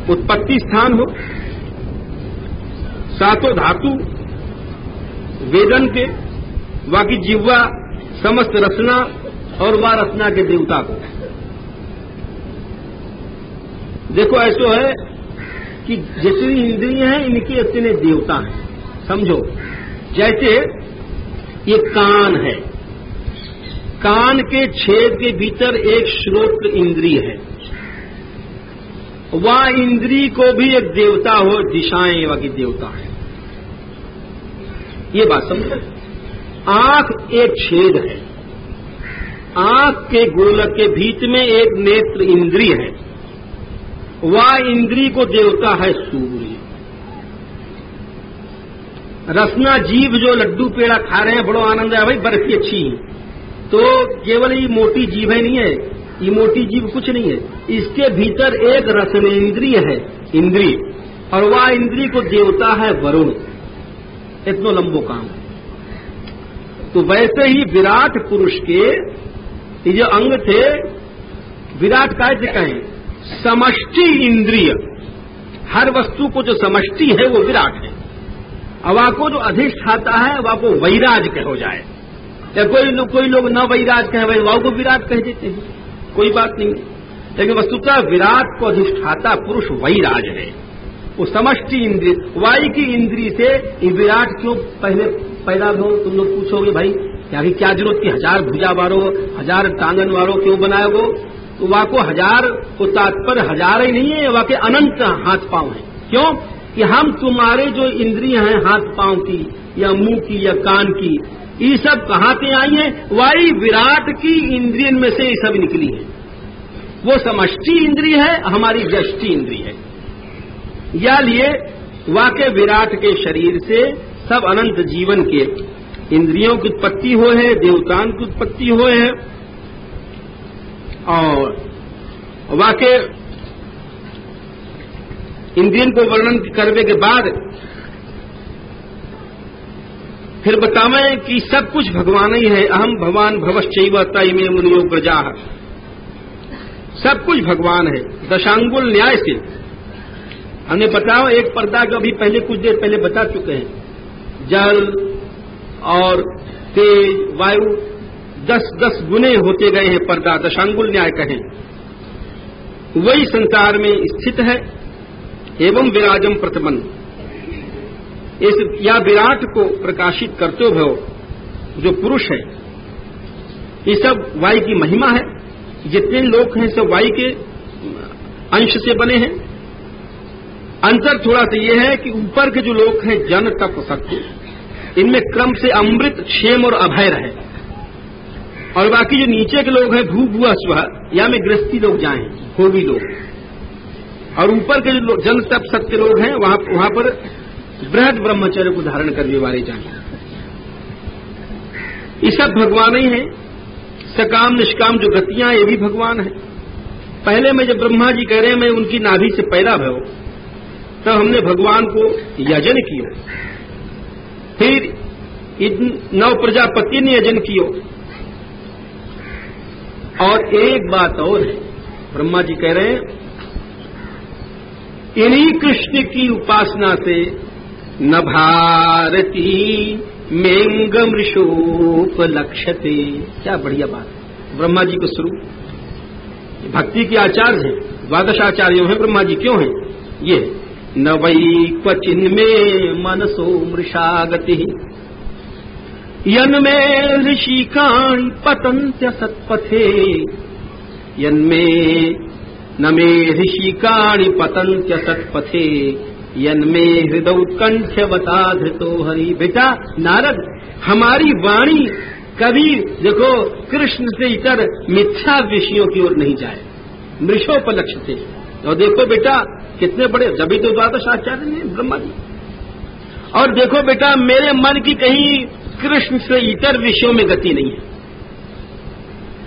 उत्पत्ति स्थान हो, सातों धातु वेदन के, बाकी जिह्वा समस्त रचना और वह रचना के देवता को। देखो ऐसो है कि जितनी इंद्रियां हैं इनके इतने देवता हैं। समझो, जैसे ये कान है, कान के छेद के भीतर एक श्रोत्र इंद्रिय है, वह इंद्रिय को भी एक देवता हो, दिशाएं वाकी देवता है। ये बात समझो। आंख एक छेद है, आंख के गोलक के बीच में एक नेत्र इंद्रिय है, वह इंद्रिय को देवता है सूर्य। रसना जीव जो लड्डू पेड़ा खा रहे हैं, बड़ो आनंद है भाई, बर्फी अच्छी है, तो केवल ये मोटी जीभ है नहीं है, ये मोटी जीभ कुछ नहीं है, इसके भीतर एक रसनेन्द्रिय है इंद्रिय, और वह इंद्रिय को देवता है वरुण। इतना लंबो काम है। तो वैसे ही विराट पुरुष के ये जो अंग थे, विराट काय से कहें, समष्टि इंद्रिय, हर वस्तु को जो समष्टि है वो विराट है। अब आपको जो अधिष्ठाता है वह को वैराज कहो जाए, या कोई लोग न वैराज कहे, वही वाव को विराट कह देते हैं, कोई बात नहीं। लेकिन वस्तुतः विराट को अधिष्ठाता पुरुष वैराज है, वो समष्टि इंद्रिय, वायु की इंद्रिय से विराट क्यों पहले पैदा हो। तुम लोग पूछोगे भाई यहाँ क्या जरूरत की, 1000 भुजा वालों 1000 टांगन वालों क्यों बनाया वो? तो वह को 1000 को तात्पर्य 1000 ही नहीं है, वह के अनंत हाथ पांव है। क्यों कि हम तुम्हारे जो इंद्रियां हैं हाथ पांव की या मुंह की या कान की, ये सब कहां से आई है? वाई विराट की इंद्रियन में से ये सब निकली है। वो समष्टि इंद्रिय है, हमारी व्यष्टि इंद्रिय है। या लिए वाके विराट के शरीर से सब अनंत जीवन के इंद्रियों की उत्पत्ति हो है, देवताओं की उत्पत्ति हो है, और वाके इंद्रियन को वर्णन करने के बाद फिर बतावें कि सब कुछ भगवान ही है। अहम भगवान भवश्चैव तैमे मुनियो प्रजाः, सब कुछ भगवान है। दशांगुल न्याय से हमने बताओ, एक पर्दा का अभी पहले कुछ देर पहले बता चुके हैं, जल और तेज वायु 10-10 गुने होते गए हैं पर्दा, दशांगुल न्याय कहें। वही संसार में स्थित है। एवं विराजम प्रतमन, इस या विराट को प्रकाशित करते हुए जो पुरुष है, ये सब वायु की महिमा है। जितने लोग हैं सब वायु के अंश से बने हैं। अंतर थोड़ा सा ये है कि ऊपर के जो लोग हैं जन तप सत्य, इनमें क्रम से अमृत क्षेम और अभय रहे, और बाकी जो नीचे के लोग हैं भू भुआ स्व, या में गृहस्थी लोग जाएं, भोगी लोग, और ऊपर के जो जन तप सत्य लोग हैं वहां पर बृहद ब्रह्मचर्य को धारण करने वाले जाएं। ये सब भगवान ही है। सकाम निष्काम जो गतियां, ये भी भगवान है। पहले में जब ब्रह्मा जी कह रहे हैं मैं उनकी नाभि से पैदा भयो, तब हमने भगवान को यजन किया। फिर 9 प्रजापति ने यजन किया। और एक बात और है, ब्रह्मा जी कह रहे हैं इन्हीं कृष्ण की उपासना से न भारती मेंगमृषोपलक्ष्यते। क्या बढ़िया बात। ब्रह्मा जी को स्वरूप भक्ति के आचार्य हैं, 12 आचार्यों हैं ब्रह्मा जी। क्यों हैं ये? न वै क्वचिन में मनसो मृषागति यन्मे ऋषिकाणि पतन्त्य सत्पथे, यन्मे न मे ऋषिकाणि पतन्त्य सत्पथे, यन्मे हृदय उत्कंठवता धृतो हरि। बेटा नारद, हमारी वाणी कभी देखो कृष्ण से इतर मिथ्या विषयों की ओर नहीं जाए, मृषोपलक्ष्यते। और देखो बेटा कितने बड़े, जब तो 12 आचार्य हैं ब्रह्मा जी। और देखो बेटा मेरे मन की कहीं कृष्ण से इतर विषयों में गति नहीं है,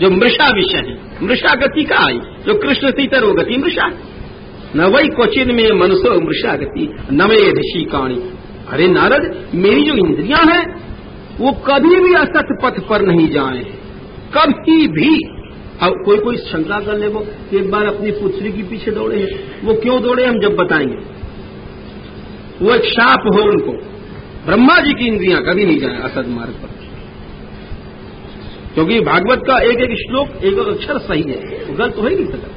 जो मृषा विषय है। मृषा गति का आई, जो कृष्ण से इतर वो गति मृषा। न वही क्वचिन में मनसो मृषा गति न मे ऋषिकाणि। अरे नारद, मेरी जो इंद्रियां हैं वो कभी भी असत पथ पर नहीं जाए, कभी भी अब कोई शंका कर ले वो कि एक बार अपनी पुत्री के पीछे दौड़े हैं, वो क्यों दौड़े हम जब बताएंगे। वो एक शाप हो उनको, ब्रह्मा जी की इंद्रियां कभी नहीं जाए असद मार्ग पर, क्योंकि भागवत का एक एक श्लोक एक एक अक्षर सही है, वो गलत हो ही नहीं सकता,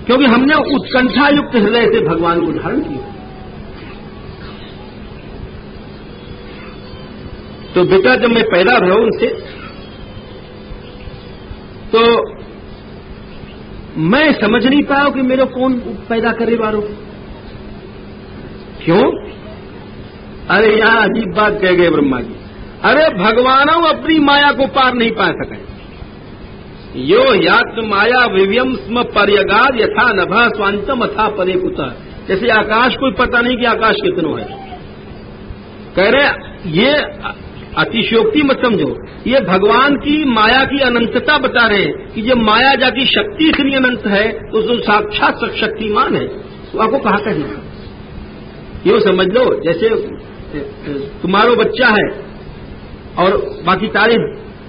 क्योंकि हमने उत्कंठा युक्त हृदय से भगवान को धारण किया। तो बेटा जब मैं पैदा रहा उनसे, तो मैं समझ नहीं पाया कि मेरे कौन पैदा करे वालों, क्यों? अरे यहां अजीब बात कह गए ब्रह्मा जी। अरे भगवानों अपनी माया को पार नहीं पा सके। यो यात्म माया विव्यम स्म पर्यगाद यथा नभा स्वांतम अथा परे कुतः। जैसे आकाश कोई पता नहीं कि आकाश कितनो है। कह रहे ये अतिशयोक्ति मत समझो, ये भगवान की माया की अनंतता बता रहे हैं कि जब माया जाकी शक्ति इतनी अनंत है तो जो साक्षात शक्तिमान है, तो आपको कहा कहना। ये समझ लो जैसे तुम्हारो बच्चा है और बाकी तारीफ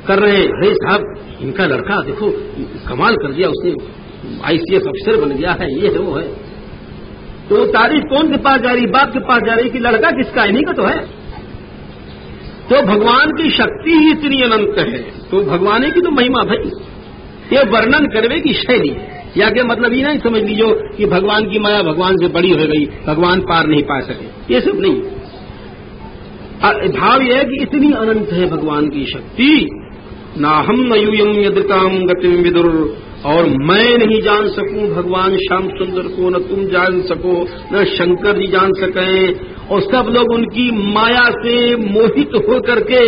कर रहे हैं, अरे साहब इनका लड़का देखो कमाल कर दिया, उसने ICS अफसर बन गया है, ये है वो है। तो तारीफ कौन के पास जा रही? बाप के पास जा रही कि लड़का किसका है? इन्हीं का तो है। तो भगवान की शक्ति ही इतनी अनंत है, तो भगवान की तो महिमा भाई, ये वर्णन करने की शैली है। या के मतलब ये नहीं समझ लीजिए कि भगवान की माया भगवान से बड़ी हो गई, भगवान पार नहीं पा सके, ये सब नहीं। भाव यह है कि इतनी अनंत है भगवान की शक्ति। ना हम न यूयम यदृकाम गतिम विदुर, और मैं नहीं जान सकूं भगवान श्याम सुंदर को, न तुम जान सको, न शंकर जी जान सके, और सब लोग उनकी माया से मोहित हो करके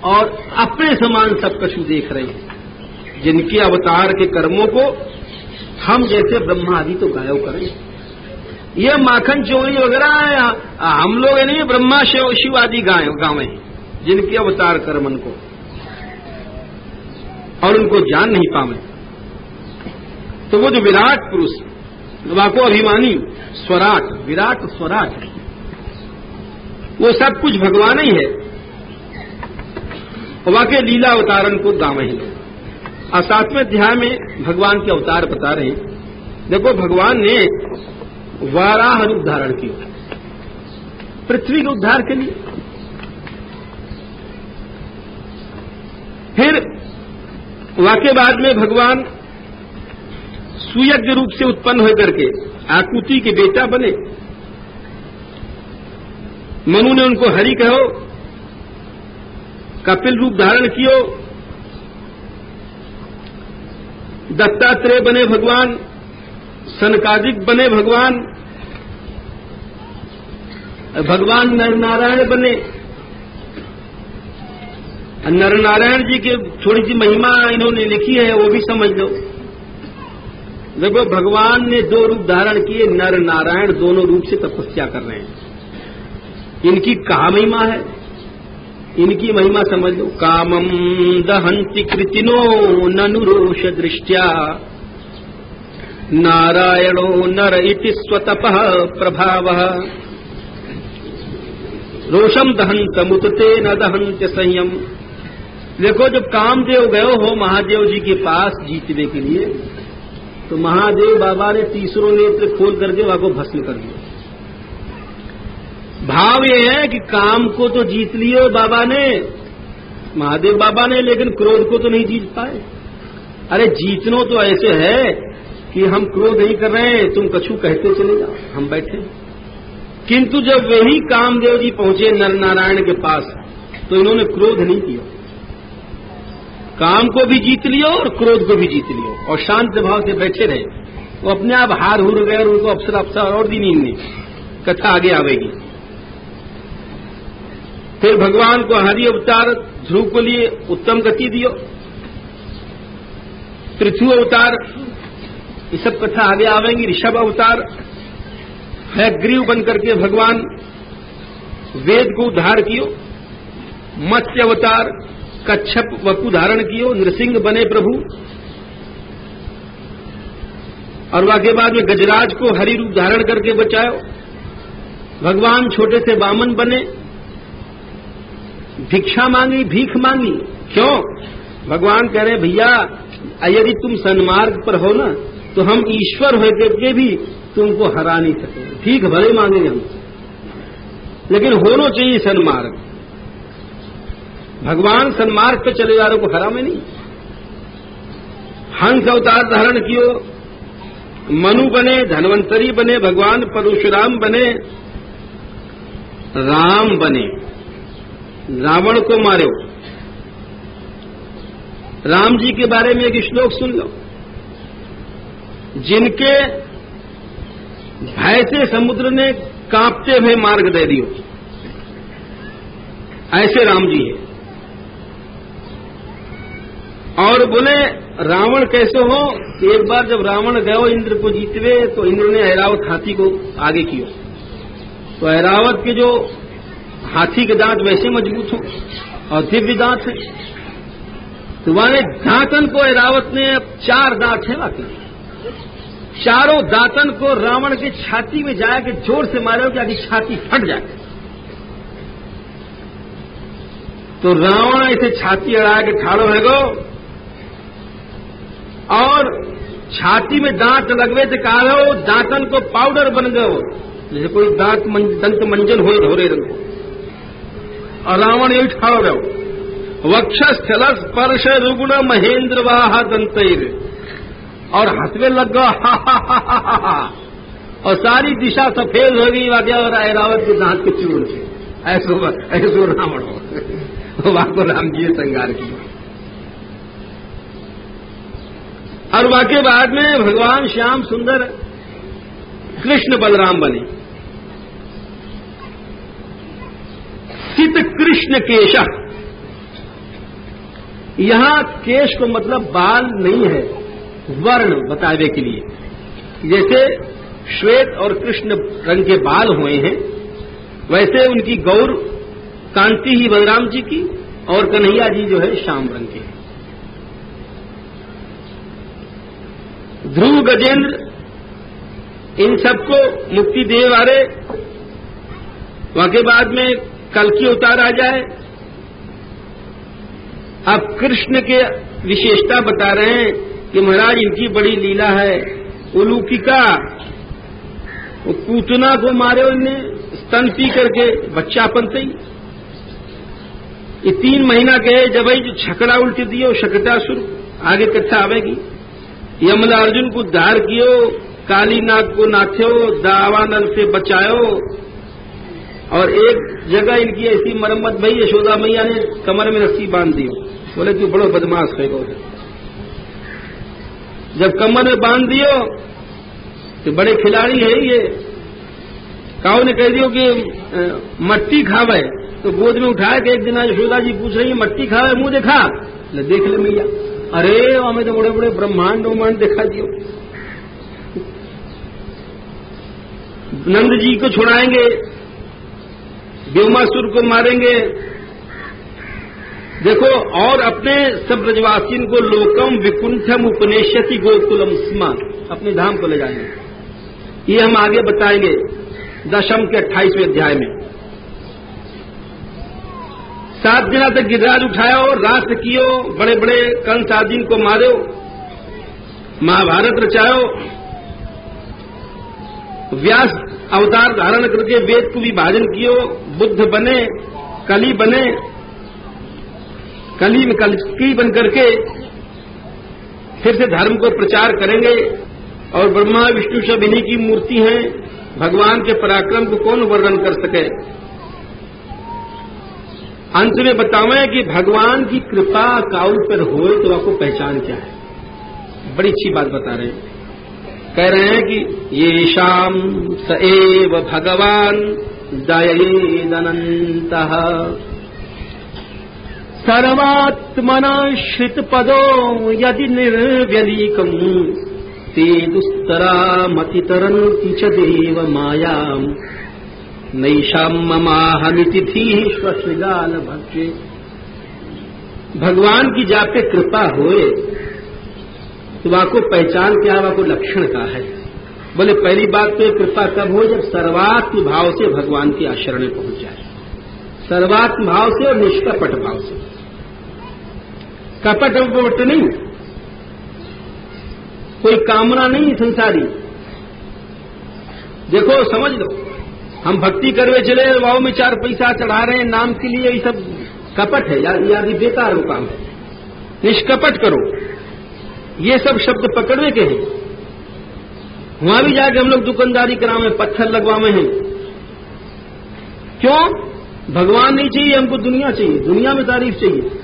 और अपने समान सब कछु देख रहे हैं। जिनके अवतार के कर्मों को हम जैसे ब्रह्मा आदि तो गायब करें। ये माखन चोरी वगैरह हम लोग नहीं, ब्रह्मा शिव आदि गावे जिनके अवतार कर्मन को, और उनको जान नहीं पावे। तो वो जो विराट पुरुष, वाको अभिमानी स्वराट, विराट स्वराट, वो सब कुछ भगवान ही है। वाके लीला अवतारण को गावे ही लोग। और 7वें अध्याय में भगवान के अवतार बता रहे हैं। देखो भगवान ने वाराह रूप धारण किया पृथ्वी के उद्धार के लिए। फिर वाके बाद में भगवान सुयज्ञ रूप से उत्पन्न होकर के आकुति के बेटा बने। मनु ने उनको हरि कहो, कपिल रूप धारण कियो, दत्तात्रेय बने भगवान, सनकादिक बने भगवान, भगवान नर नारायण बने। नर नारायण जी की थोड़ी सी महिमा इन्होंने लिखी है, वो भी समझ लो। देखो भगवान ने 2 रूप धारण किए, नर नारायण दोनों रूप से तपस्या कर रहे हैं। इनकी कहा महिमा है, इनकी महिमा समझ लो। कामम दहंति कृतिनो ननुरोष दृष्ट्या, नारायणो नर इति स्वतपः प्रभावः, रोषम दहंत मुतते न दहंत संयम। देखो जब कामदेव गए हो महादेव जी के पास जीतने के लिए, तो महादेव बाबा ने तीसरों नेत्र खोल करके वहां को भस्म कर दिया। भाव ये है कि काम को तो जीत लियो बाबा ने, महादेव बाबा ने, लेकिन क्रोध को तो नहीं जीत पाए। अरे जीतनो तो ऐसे है कि हम क्रोध नहीं कर रहे हैं, तुम कछु कहते चले जाओ, हम बैठे। किंतु जब वही कामदेव जी पहुंचे नर नारायण के पास, तो इन्होंने क्रोध नहीं किया। काम को भी जीत लियो और क्रोध को भी जीत लियो, और शांत भाव से बैठे रहे। वो अपने आप हार हुर गए और उनको अफसर और दी नींद नहीं। कथा आगे आवेगी। फिर भगवान को हरि अवतार ध्रुव को लिए उत्तम गति दियो, पृथ्वी अवतार, ये सब कथा आगे आवेंगी। ऋषभ अवतार, हयग्रीव बन करके भगवान वेद को उद्धार कियो। मत्स्य अवतार, कच्छप वपु धारण कियो, नृसिंह बने प्रभु। और वाके बाद में गजराज को हरि रूप धारण करके बचाओ। भगवान छोटे से वामन बने, भिक्षा मांगी, भीख मांगी। क्यों? भगवान कह रहे भैया यदि तुम सन्मार्ग पर हो ना तो हम ईश्वर होकर के भी तुमको हरा नहीं सकेंगे। ठीक भले मांगेंगे हम, लेकिन होना चाहिए सन्मार्ग। भगवान सन्मार्ग पे चले जा रहे को हरा में नहीं। हंस अवतार धारण कियो, मनु बने, धन्वंतरी बने, भगवान परशुराम बने, राम बने, रावण को मारो। राम जी के बारे में एक श्लोक सुन लो, जिनके भय से समुद्र ने कांपते हुए मार्ग दे दियो, ऐसे राम जी है। और बोले रावण कैसे हो? एक बार जब रावण गयो इंद्र को जीतवे तो इंद्र ने ऐरावत हाथी को आगे किया, तो ऐरावत के जो हाथी के दांत वैसे मजबूत हो और दिव्य दांत है, तो वहां दांतन को ऐरावत ने 4 दांत है बाकी, चारों दांतन को रावण की छाती में जाके जोर से मारे कि आदि छाती फट जाए। तो रावण ऐसे छाती अड़ा के ठाड़ो है गो और छाती में दांत लगवे तो कहा दांतन को पाउडर बन गयो, जैसे कोई दंत मंजन हो धोरे रंग को। और रावण यही ठाड़ो रहो, वक्षस्थल स्पर्श रुगुण महेंद्र वाह दंतर, और हंसवे लग गया हा हा हा हा हा हा, और सारी दिशा सफेद हो गई वाद्या और ऐरावत के दांत के चूर्ण से। ऐसो रावण हो वहां को राम जी ने संगार किया। और वाके बाद में भगवान श्याम सुंदर कृष्ण बलराम बने। सित कृष्ण केश, यहां केश को मतलब बाल नहीं है, वर्ण बताने के लिए। जैसे श्वेत और कृष्ण रंग के बाल हुए हैं, वैसे उनकी गौर कांति ही बलराम जी की और कन्हैया जी जो है श्याम रंग के। ध्रुव गजेंद्र इन सबको मुक्ति दे वाले। वहां के बाद में कल्कि अवतार आ जाए। अब कृष्ण के विशेषता बता रहे हैं कि महाराज इनकी बड़ी लीला है उलूकिका। वो पूतना को मारे उनने स्तन पी करके बच्चा पनते ही। ये 3 महीना के जब जो छकड़ा उल्टी दियो शकटासुर, आगे कथा आवेगी। यमला अर्जुन को उद्धार कियो, काली नाग को नाथ्यो, दावानल से बचायो। और एक जगह इनकी ऐसी मरम्मत भई, यशोदा मैया ने कमर में रस्सी बांध दी। बोले तू बड़ो बदमाश है। जब कमर में बांध दियो तो बड़े खिलाड़ी है ये। काऊ ने कह दियो कि मट्टी खावे, तो गोद में उठाए कि एक दिन यशोदा जी पूछ रही है मट्टी खावे, मुंह देखा, ले देख ले मैया। अरे हमें तो बड़े बड़े ब्रह्मांड उम्मांड दिखा दियो। नंद जी को छुड़ाएंगे, व्योमासुर को मारेंगे। देखो, और अपने सब ब्रजवासियों को लोकम विकुंठम उपनेश्यति गोकुलम स्मा, अपने धाम को ले जाएंगे। ये हम आगे बताएंगे दशम के 28वें अध्याय में। 7 दिना तक गिरिराज उठायो, रात कियो, बड़े बड़े कंस आदि को मारो, महाभारत रचायो। व्यास अवतार धारण करके वेद को विभाजन कियो, बुद्ध बने, कली बने, कली में कलकी बन करके फिर से धर्म को प्रचार करेंगे। और ब्रह्मा विष्णु सब इन्हीं की मूर्ति हैं। भगवान के पराक्रम को कौन वर्णन कर सके। अंत में बतावें कि भगवान की कृपा काउल पर हो तो आपको पहचान क्या है। बड़ी अच्छी बात बता रहे हैं। कह रहे हैं कि ये शाम स एव भगवान दयेदनन्तः सर्वात्मना श्रित पदो यदि निर्व्यलीकम ते दुस्तरामतितरन्ति च देव मायाम नैषाम ममाहमिति धीः स्वश्रीगाल भक्ष्ये। भगवान की जा पे कृपा होए तो वाको पहचान क्या, वाको लक्षण का है। बोले पहली बात तो कृपा कब हो, जब सर्वात्म भाव से भगवान के आशरण में पहुंच जाए। सर्वात्म भाव से और निष्कपट भाव से। कपट वपट नहीं, कोई कामना नहीं संसारी। देखो समझ लो, हम भक्ति करवे चले, वाव में 4 पैसा चढ़ा रहे हैं नाम के लिए, ये सब कपट है यादी बेकार काम है। निष्कपट करो, ये सब शब्द पकड़वे के हैं। वहां भी जाके हम लोग दुकानदारी करावे, पत्थर लगवावे हैं। क्यों? भगवान नहीं चाहिए हमको, दुनिया चाहिए, दुनिया में तारीफ चाहिए।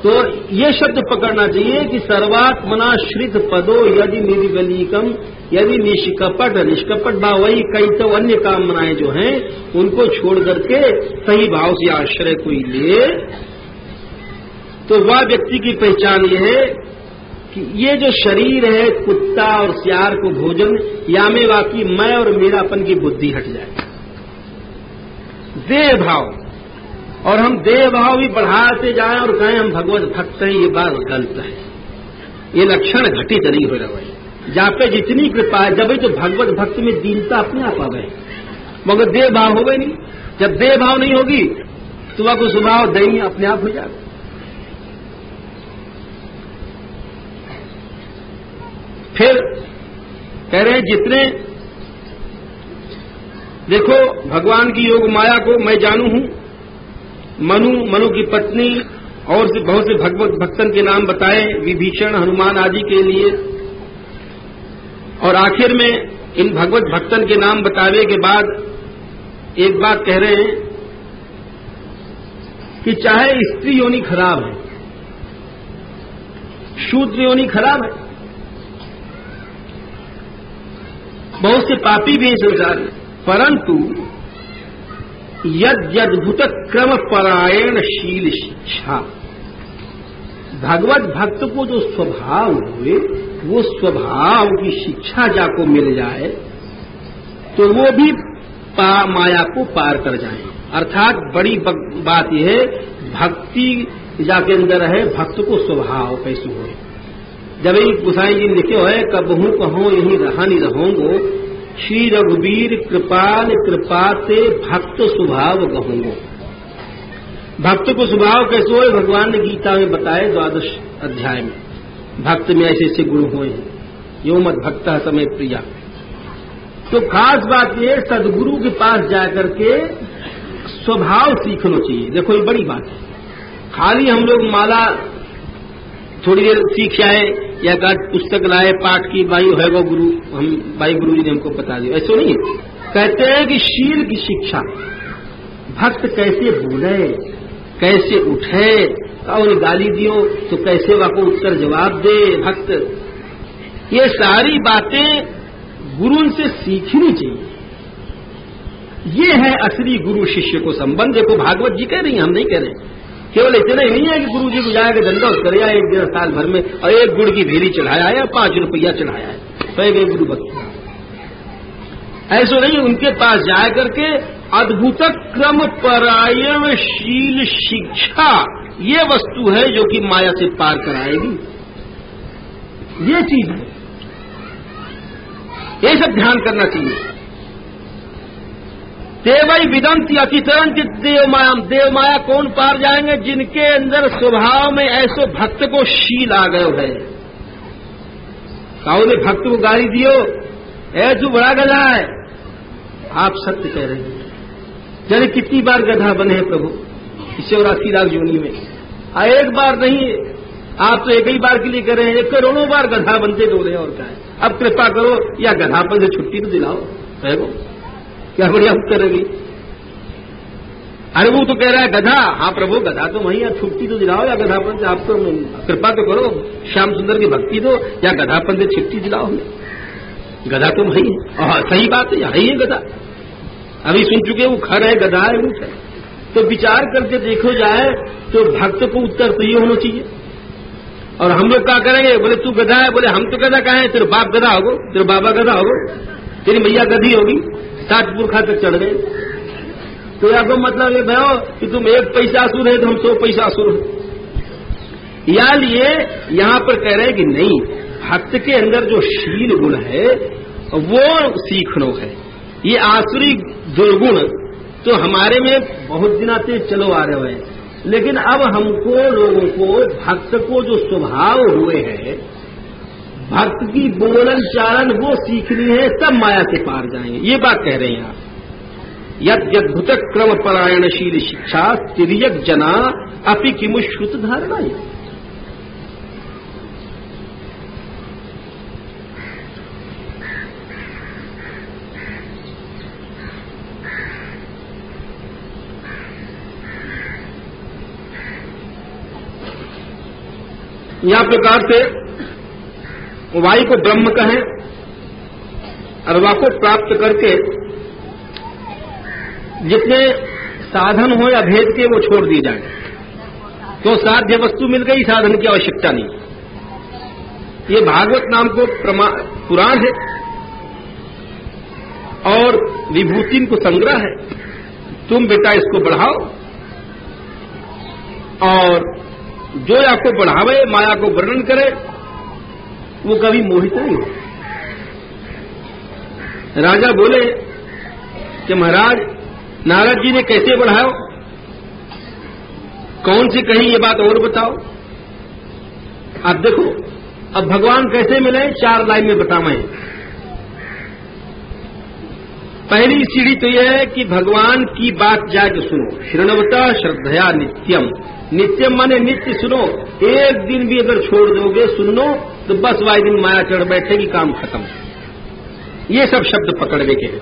तो ये शब्द पकड़ना चाहिए कि सर्वात्मनाश्रित पदो यदि निर्गलीकम, यदि निष्कपट, निष्कपट भाव वही कई तो अन्य कामनाएं जो हैं उनको छोड़ करके सही भाव से आश्रय कोई ले, तो वह व्यक्ति की पहचान ये है कि ये जो शरीर है कुत्ता और सियार को भोजन, या में वाकई मैं और मेरापन की बुद्धि हट जाए। देह भाव, और हम देह भाव भी बढ़ाते जाएं और कहें हम भगवत भक्त हैं, ये बात गलत है। ये लक्षण घटित नहीं हो रहा है। जहां पे जितनी कृपा है, जब तो भगवत भक्त में दीनता अपने आप आ गए, मगर देह भाव हो गए नहीं। जब देह भाव नहीं होगी तो वह को स्वभाव दयनीय अपने आप हो जाएगा। फिर कह रहे हैं जितने, देखो भगवान की योग माया को मैं जानू हूं, मनु की पत्नी और से बहुत से भगवत भक्तन के नाम बताए, विभीषण, हनुमान आदि के लिए। और आखिर में इन भगवत भक्तन के नाम बतावे के बाद एक बात कह रहे हैं कि चाहे स्त्री योनि खराब है, शूद्र योनि खराब है, बहुत से पापी भी हैं संसार में, परंतु यद्यद्भुत क्रम परायण शील शिक्षा, भगवत भक्त को जो स्वभाव हुए वो स्वभाव की शिक्षा जाको मिल जाए तो वो भी माया को पार कर जाए। अर्थात बड़ी बात यह है, भक्ति जाके अंदर है, भक्त को स्वभाव कैसे हो। जब ही गोसाई जी लिखे हुए कबहू कहो यही रहा नहीं रहोगो, श्री रघुवीर कृपाल कृपा से भक्त स्वभाव कहूंगो। भक्त को स्वभाव कैसे हो, भगवान ने गीता में बताए 12 अध्याय में। भक्त में ऐसे ऐसे गुण हुए हैं, यो मत भक्त समय प्रिया। तो खास बात यह, सदगुरु के पास जाकर के स्वभाव सीखना चाहिए। देखो ये बड़ी बात है, खाली हम लोग माला थोड़ी देर सीख आए या पुस्तक लाए पाठ की, बाई है वो गुरु, हम बाई गुरु जी ने हमको बता दिया, ऐसा नहीं है। कहते हैं कि शील की शिक्षा, भक्त कैसे बोले, कैसे उठे, और गाली दियो तो कैसे वह को उत्तर जवाब दे भक्त, ये सारी बातें गुरु से सीखनी चाहिए। ये है असली गुरु शिष्य को संबंध। देखो भागवत जी कह रही हैं, हम नहीं कह रहे। केवल इतना ही नहीं है कि गुरु जी को जाकर दंडवत करे एक दिन साल भर में और 1 गुड़ की भेरी चढ़ाया या 5 रुपया चढ़ाया है तो एक गुरु भक्त, ऐसा नहीं। उनके पास जा करके अद्भुत क्रम परायण शील शिक्षा, ये वस्तु है जो कि माया से पार कराएगी। ये चीज है, ये सब ध्यान करना चाहिए। देवई विदंती अतितरंत देव मायाम, देव माया कौन पार जाएंगे? जिनके अंदर स्वभाव में ऐसो भक्त को शील आ गयो है। काऊ ने भक्त को गाली दियो, ऐ तू बड़ा गधा है, आप सत्य कह रहे हैं। जाने कितनी बार गधा बने हैं प्रभु, 84 लाख योनि में, एक बार नहीं, आप तो एक ही बार के लिए कर रहे हैं, 1 करोड़ों बार गधा बनते डोले। और क्या है, अब कृपा करो या गधापन से छुट्टी तो दिलाओ, कहो क्या बढ़िया करेगी। अरे वो तो कह रहा है गधा, हाँ प्रभु गधा तो वही, या छुट्टी तो दिलाओ या गधापन से, आप तो कृपा तो करो, श्याम सुंदर की भक्ति दो या गधापन से छुट्टी दिलाओ। गधा तो वही है, और सही बात है, यही है गधा। अभी सुन चुके वो खर है, गधा है, ऊँच है। तो विचार करके देखो जाए तो भक्त को उत्तर तो ये होना चाहिए। और हम लोग क्या करेंगे, बोले तू गधा है, बोले हम तो गधा कहा है, तेरे बाप गधा होगो, तेरे बाबा गधा होगो, तेरी मैया गधी होगी, 60 पुरखा तक चढ़ गए। तो या तो मतलब ये भयो कि तुम 1 पैसा असुर है तो हम 100 पैसा असुर है। या लिए यहां पर कह रहे हैं कि नहीं, भक्त के अंदर जो शील गुण है वो सीखनो है। ये आसुरी दुर्गुण तो हमारे में बहुत दिन आते चलो आ रहे हैं, लेकिन अब हमको लोगों को भक्त को जो स्वभाव हुए हैं, भक्त की बोलन चालन वो सीखनी है, तब माया से पार जाएंगे। ये बात कह रहे हैं आप। यद्यद्भुत क्रम परायणशील शिक्षा तिर्यक जना अपि किमुश्रुत धारणा। यह प्रकार से वायु को ब्रह्म कहें, अरवा को प्राप्त करके जितने साधन हो या भेद के वो छोड़ दिए जाए, तो साध्य वस्तु मिल गई, साधन की आवश्यकता नहीं। ये भागवत नाम को पुराण है और विभूति को संग्रह है। तुम बेटा इसको बढ़ाओ, और जो आपको बढ़ावे, माया को वर्णन करे, वो कभी मोहित नहीं हो। राजा बोले कि महाराज नारद जी ने कैसे बढ़ाओ, कौन सी कही ये बात और बताओ। अब देखो, अब भगवान कैसे मिले, 4 लाइन में बतावें। पहली सीढ़ी तो यह है कि भगवान की बात जाके सुनो। शृण्वता श्रद्धया नित्यम। नित्यम माने नित्य सुनो। एक दिन भी अगर छोड़ दोगे सुनो तो बस वही दिन माया चढ़ बैठेगी, काम खत्म। ये सब शब्द पकड़ने के हैं।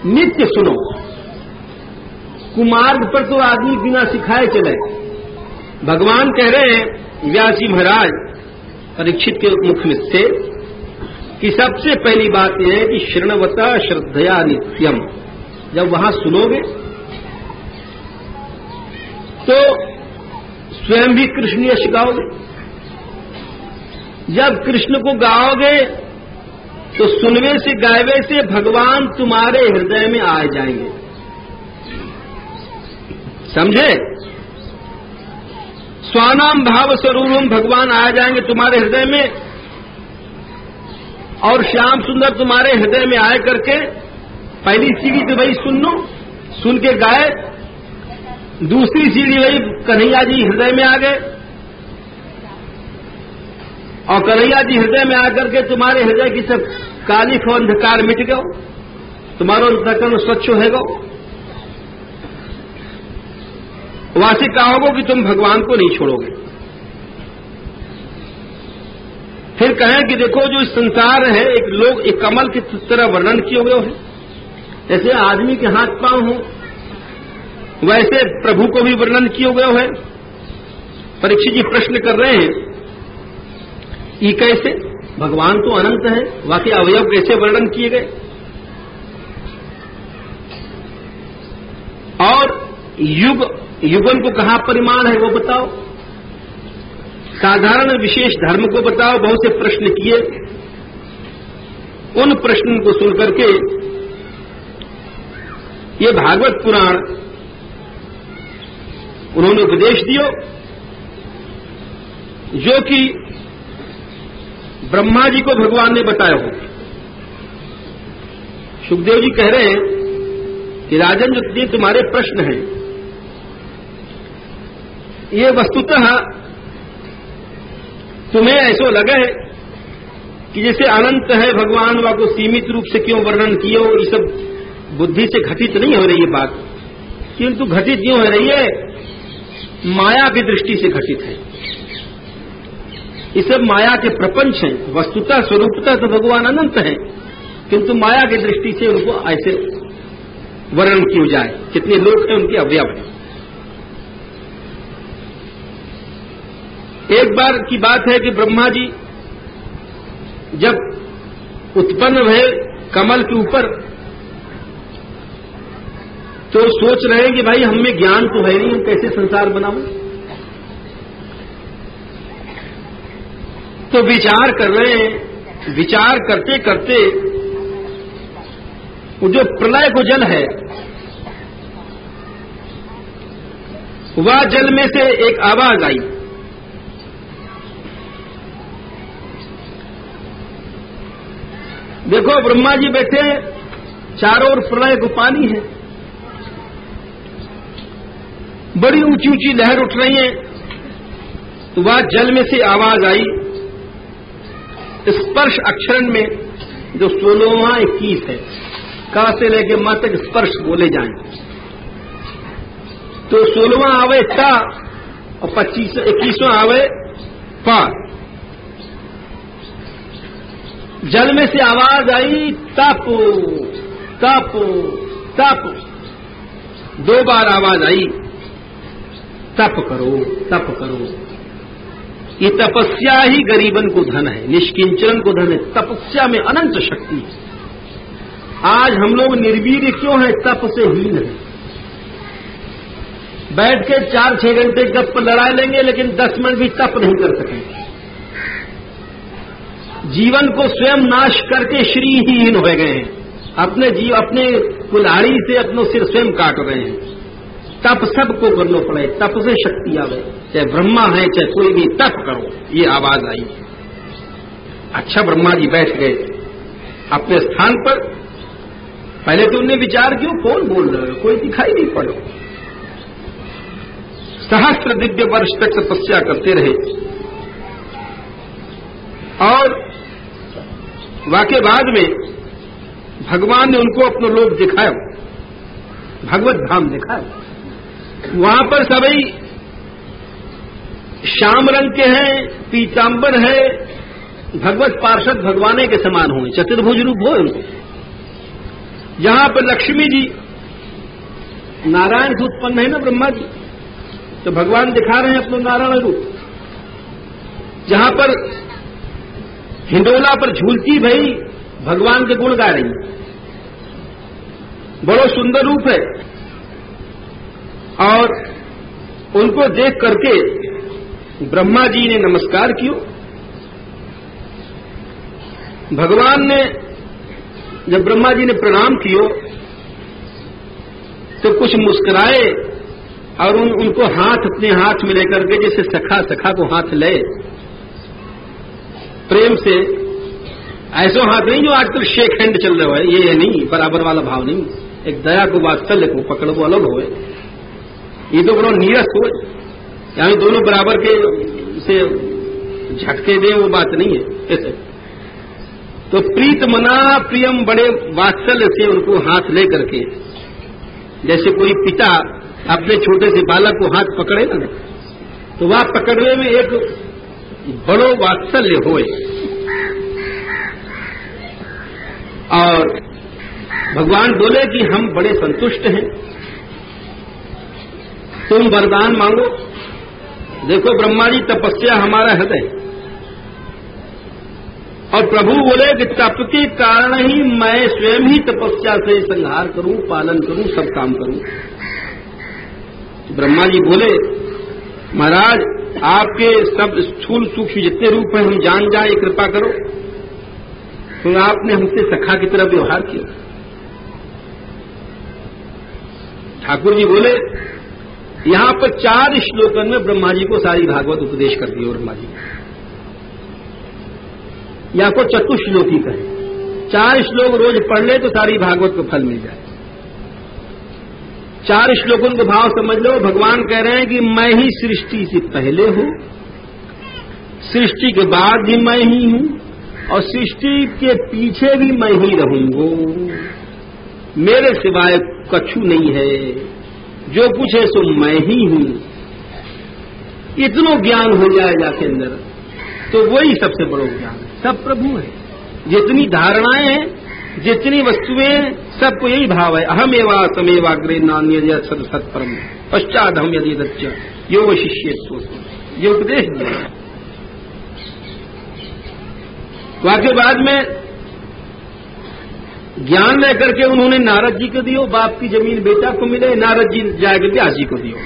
नित्य सुनो। कुमार्ग पर तो आदमी बिना सिखाए चले। भगवान कह रहे हैं व्यास जी महाराज परीक्षित के मुख में से कि सबसे पहली बात यह है कि शृण्वता श्रद्धया नित्यम। जब वहां सुनोगे तो स्वयं भी कृष्ण यश गाओगे। जब कृष्ण को गाओगे तो सुनवे से गायवे से भगवान तुम्हारे हृदय में आ जाएंगे। समझे? स्वानाम भाव स्वरूपम भगवान आ जाएंगे तुम्हारे हृदय में, और श्याम सुंदर तुम्हारे हृदय में आए करके पहली सीढ़ी तो भाई सुन लो, सुन के गाए। दूसरी सीढ़ी भाई कन्हैया जी हृदय में आ गए, और कन्हैया जी हृदय में आकर के तुम्हारे हृदय की सब कालिख और अंधकार मिट गयो, तुम्हारा अंतःकरण स्वच्छ हो गो। वहां से कहोगे कि तुम भगवान को नहीं छोड़ोगे। फिर कहें कि देखो जो इस संसार है, एक लोग एक कमल की तरह वर्णन किए हुए हैं। जैसे आदमी के हाथ पांव हो वैसे प्रभु को भी वर्णन किए हुए हैं। परीक्षित जी प्रश्न कर रहे हैं ये कैसे? भगवान तो अनंत है, बाकी अवयव कैसे वर्णन किए गए? और युगन को कहां परिमाण है वो बताओ। साधारण विशेष धर्म को बताओ। बहुत से प्रश्न किए। उन प्रश्नों को सुनकर के ये भागवत पुराण उन्होंने उपदेश दियो, जो कि ब्रह्मा जी को भगवान ने बताया हो। सुखदेव जी कह रहे हैं कि राजन जो तुम्हारे प्रश्न हैं ये वस्तुतः तुम्हें ऐसा लगे कि जैसे अनंत है भगवान वा को सीमित रूप से क्यों वर्णन किए हो। ये सब बुद्धि से घटित नहीं हो रही है बात, किंतु घटित क्यों हो रही है? माया की दृष्टि से घटित है। ये सब माया के प्रपंच हैं। वस्तुतः स्वरूपतः तो भगवान अनंत है, किंतु माया की दृष्टि से उनको ऐसे वर्णन किया जाए। कितने लोग हैं उनके अवयव हैं। एक बार की बात है कि ब्रह्मा जी जब उत्पन्न हुए कमल के ऊपर तो सोच रहे हैं कि भाई हम में ज्ञान तो है नहीं, हम कैसे संसार बनाऊं। तो विचार कर रहे हैं। विचार करते करते वो जो प्रलय को जल है वह जल में से एक आवाज आई। देखो ब्रह्मा जी बैठे, चारों ओर प्रलय को पानी है, बड़ी ऊंची ऊंची लहर उठ रही है। तो वह जल में से आवाज आई, स्पर्श अक्षरण में जो 16वां 21 है, का से लेके म तक स्पर्श बोले जाएं। तो 16वां आवे ता और 21वां आवे पा। जल में से आवाज आई, तप तप तप। 2 बार आवाज आई, तप करो तप करो। ये तपस्या ही गरीबन को धन है, निष्किंचन को धन है। तपस्या में अनंत शक्ति है। आज हम लोग निर्वीर्य क्यों हैं? तप से हीन है। बैठ के 4-6 घंटे गप लड़ा लेंगे, लेकिन 10 मिनट भी तप नहीं कर सकेंगे। जीवन को स्वयं नाश करके श्रीहीन हो गए हैं। अपने कुल्हाड़ी से अपना सिर स्वयं काट रहे हैं। तप सबको करना पड़े, तप से शक्ति आवे। चाहे ब्रह्मा है चाहे कोई भी, तप करो। ये आवाज आई। अच्छा, ब्रह्मा जी बैठ गए अपने स्थान पर। पहले तो उन्हें विचार क्यों, कौन बोल रहे हो, कोई दिखाई नहीं पड़ो। सहस्त्र दिव्य वर्ष तक तपस्या करते रहे और वाके बाद में भगवान ने उनको अपना लोक दिखाया, भगवत धाम दिखाया। वहां पर सभी श्याम रंग के हैं, पीतांबर है, भगवत पार्षद भगवाने के समान हुए, चतुर्भुज रूप हो उनको। जहां पर लक्ष्मी जी नारायण से उत्पन्न है ना ब्रह्मा जी, तो भगवान दिखा रहे हैं अपना नारायण रूप। जहां पर हिंडोला पर झूलती भई भगवान के गुण गा रही, बड़ो सुंदर रूप है। और उनको देख करके ब्रह्मा जी ने नमस्कार किया। भगवान ने जब ब्रह्मा जी ने प्रणाम किया तो कुछ मुस्कुराए और उनको हाथ अपने हाथ में लेकर के, जैसे सखा को हाथ ले प्रेम से, ऐसा हाथ नहीं जो आजकल शेक हैंड चल रहा है, ये नहीं, बराबर वाला भाव नहीं। एक दया को वात्सल्य को पकड़ वो अलग हो, ये तो बड़ा नीरस हो, यानी दोनों बराबर के से झटके दे, वो बात नहीं है ऐसे। तो प्रीत मना प्रियम, बड़े वात्सल्य से उनको हाथ ले करके, जैसे कोई पिता अपने छोटे से बालक को हाथ पकड़े ना, तो वह पकड़ने में एक बड़ो वात्सल्य होए। और भगवान बोले कि हम बड़े संतुष्ट हैं, तुम वरदान मांगो। देखो ब्रह्मा जी, तपस्या हमारा हृदय, और प्रभु बोले कि तप के कारण ही मैं स्वयं ही तपस्या से संहार करूं, पालन करूं, सब काम करूं। ब्रह्मा जी बोले, महाराज आपके सब स्थूल सूक्ष्म जितने रूप हैं हम जान जाए, कृपा करो। तो आपने हमसे सखा की तरह व्यवहार किया। ठाकुर जी बोले, यहां पर 4 श्लोकन में ब्रह्मा जी को सारी भागवत उपदेश कर दिया। ब्रह्मा जी या को चतुश्लोकी कहे, 4 श्लोक रोज पढ़ ले तो सारी भागवत को फल मिल जाए। 4 श्लोकों को भाव समझ लो। भगवान कह रहे हैं कि मैं ही सृष्टि से पहले हूं, सृष्टि के बाद भी मैं ही हूं, और सृष्टि के पीछे भी मैं ही रहूंगा। मेरे सिवाय कछु नहीं है, जो कुछ है सो मैं ही हूं। इतना ज्ञान हो जाए जाके अंदर, तो वही सबसे बड़ा ज्ञान है। सब प्रभु है, जितनी धारणाएं हैं, जितनी वस्तुएं, सबको यही भाव है। अहम एवा समेवाग्रे नान्य सत्परम पश्चात हम यदि दच्च योग शिष्य ये उपदेश दिया। वाके बाद में ज्ञान लेकर के उन्होंने नारद जी को दियो, बाप की जमीन बेटा को मिले, नारद जी जाके व्यास जी को दियो।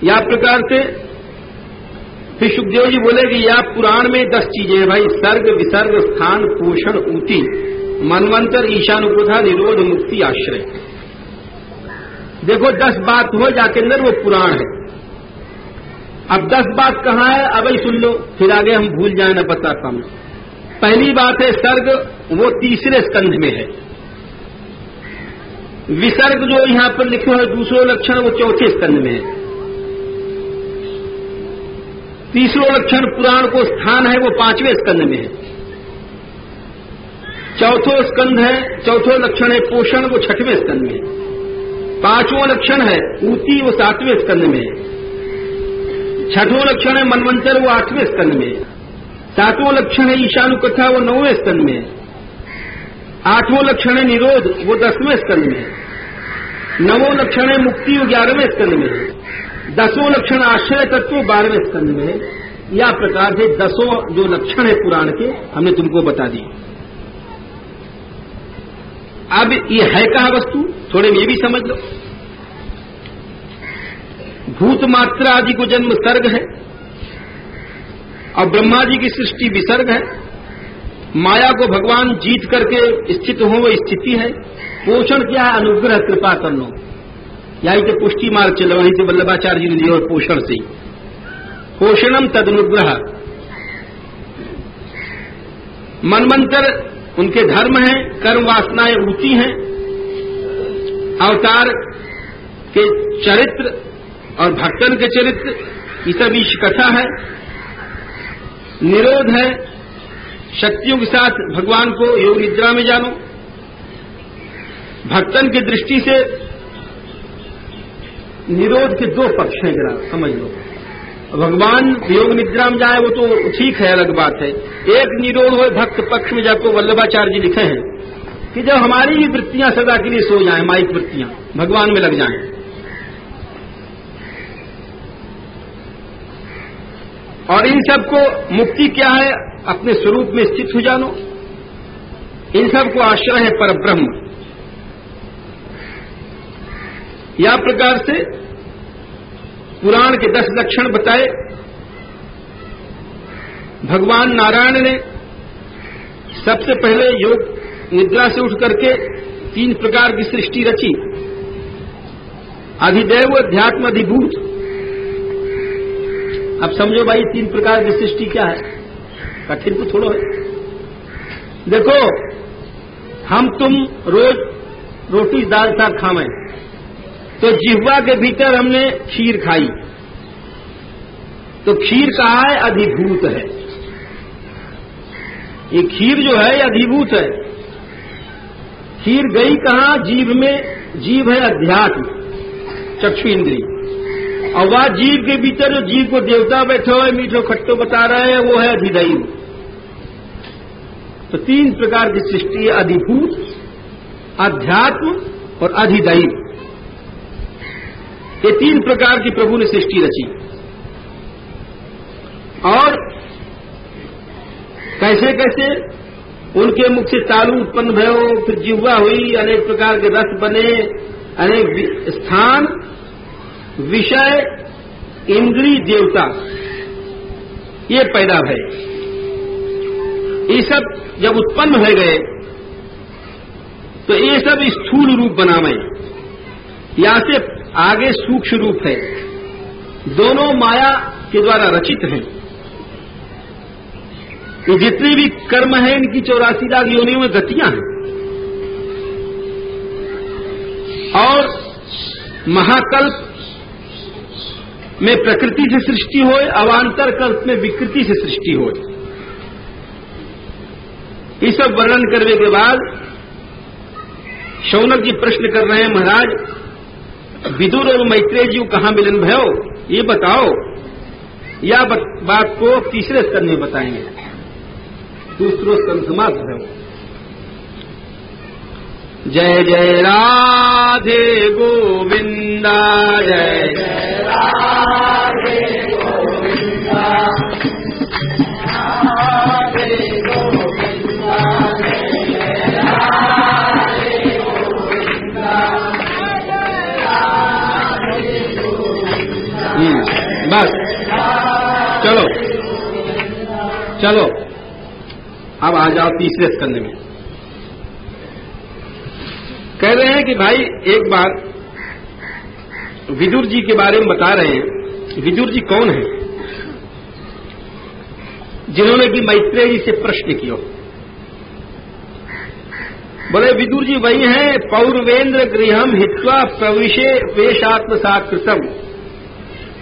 या प्रकार से फिर सुखदेव जी बोले कि या पुराण में 10 चीजें हैं भाई, सर्ग विसर्ग स्थान पोषण ऊटी मनवंतर ईशानुप्रथा निरोध मुक्ति आश्रय। देखो 10 बात हो जाके अंदर वो पुराण है। अब 10 बात कहाँ है, अब ही सुन लो, फिर आगे हम भूल जाए न बताता हूं। पहली बात है सर्ग, वो 3रे स्कंध में है। विसर्ग जो यहां पर लिखे हुए दूसरो लक्षण वो चौथे स्कंध में है। तीसरो लक्षण पुराण को स्थान है वो 5वें स्कंध में है। चौथो स्कंध है, चौथो लक्षण है पोषण वो 6वें स्कंध में है। 5वां लक्षण है ऊती वो 7वें स्कंध में है। 6वां लक्षण है मनवंतर वो 8वें स्कंध में है। 7वां लक्षण है ईशानुकथा वो 9वें स्कंध में है। 8वां लक्षण है निरोध वो 10वें स्कंध में है। 9वां लक्षण है मुक्ति वो 11वें स्कंध में है। 10वां लक्षण आश्रय तत्व 12वें स्कंध में है। या प्रकार से 10 जो लक्षण है पुराण के हमने तुमको बता दिए। अब ये है कहा वस्तु, थोड़े ये भी समझ लो। भूत मात्रा आदि को जन्म सर्ग है और ब्रह्मा जी की सृष्टि विसर्ग है। माया को भगवान जीत करके स्थित हो वो स्थिति है। पोषण क्या है? अनुग्रह कृपा करना। यही तो पुष्टि मार्ग चलो, वहीं से वल्लभाचार्य जी ने दिया और पोषण से पोषणम तदनुग्रह। मनमंत्र उनके धर्म हैं, कर्म वासनाएं ऊंची हैं, अवतार के चरित्र और भक्तन के चरित्र ये सब ईश कथा है। निरोध है, शक्तियों के साथ भगवान को योग निद्रा में जानो। भक्तन की दृष्टि से निरोध के 2 पक्ष हैं, जरा समझ लो। भगवान योग निद्रा में जाए वो तो ठीक है, अलग बात है। एक निरोध हो भक्त पक्ष में जाकर वल्लभाचार्य जी लिखे हैं कि जब हमारी ही वृत्तियां सदा के लिए सो जाएं, माइक वृत्तियां भगवान में लग जाएं, और इन सबको मुक्ति क्या है? अपने स्वरूप में स्थित हो जानो। इन सबको आश्रय है परब्रह्म। या प्रकार से पुराण के 10 लक्षण बताए। भगवान नारायण ने सबसे पहले योग निद्रा से उठ करके 3 प्रकार की सृष्टि रची। अधिदेव, अध्यात्म, अधिभूत। अब समझो भाई 3 प्रकार की सृष्टि क्या है? कठिन तो थोड़ा है। देखो, हम तुम रोज रोटी दाल साग खावें तो जिह्वा के भीतर हमने खीर खाई, तो खीर कहा है? अधिभूत है। ये खीर जो है अधिभूत है। खीर गई कहां? जीव में। जीव है अध्यात्म, चक्षु इंद्रिय, और वह जीव के भीतर जो जीव को देवता बैठे हुए मीठो खट्टो बता रहे हैं वो है अधिदैव। तो 3 प्रकार की सृष्टि है, अधिभूत, अध्यात्म और अधिदैव। ये 3 प्रकार की प्रभु ने सृष्टि रची। और कैसे कैसे उनके मुख से तालु उत्पन्न भयो, फिर जिह्वा हुई, अनेक प्रकार के रस बने, अनेक स्थान, विषय, इंद्रिय, देवता, ये पैदा भय। ये सब जब उत्पन्न हो गए तो ये सब स्थूल रूप बनावे। या से आगे सूक्ष्म रूप है। दोनों माया के द्वारा रचित हैं। ये जितने भी कर्म हैं इनकी 84 लाख योनियों में गतियां हैं। और महाकल्प में प्रकृति से सृष्टि होए, अवांतर कल्प में विकृति से सृष्टि होए। ये सब वर्णन करने के बाद शौनक जी प्रश्न कर रहे हैं, महाराज विदुर और मैत्रेय जी कहां मिलन भयो ये बताओ। या बात को तीसरे स्तर में बताएंगे। दूसरो स्तर समाप्त भयो। जय जय राधे गोविंदा, जय जय राधे गोविंदा, राधे गोविंदा, जय जय राधे गोविंदा, राधे गोविंदा। बस चलो चलो अब आ जाओ तीसरे स्कंद में। कह रहे हैं कि भाई एक बार विदुर जी के बारे में बता रहे हैं। विदुर जी कौन है? जिन्होंने कि मैत्रेय जी से प्रश्न किया। बोले विदुर जी वही हैं, पौरवेंद्र गृहम हित्वा प्रविशे वेशात्मसाकृतम,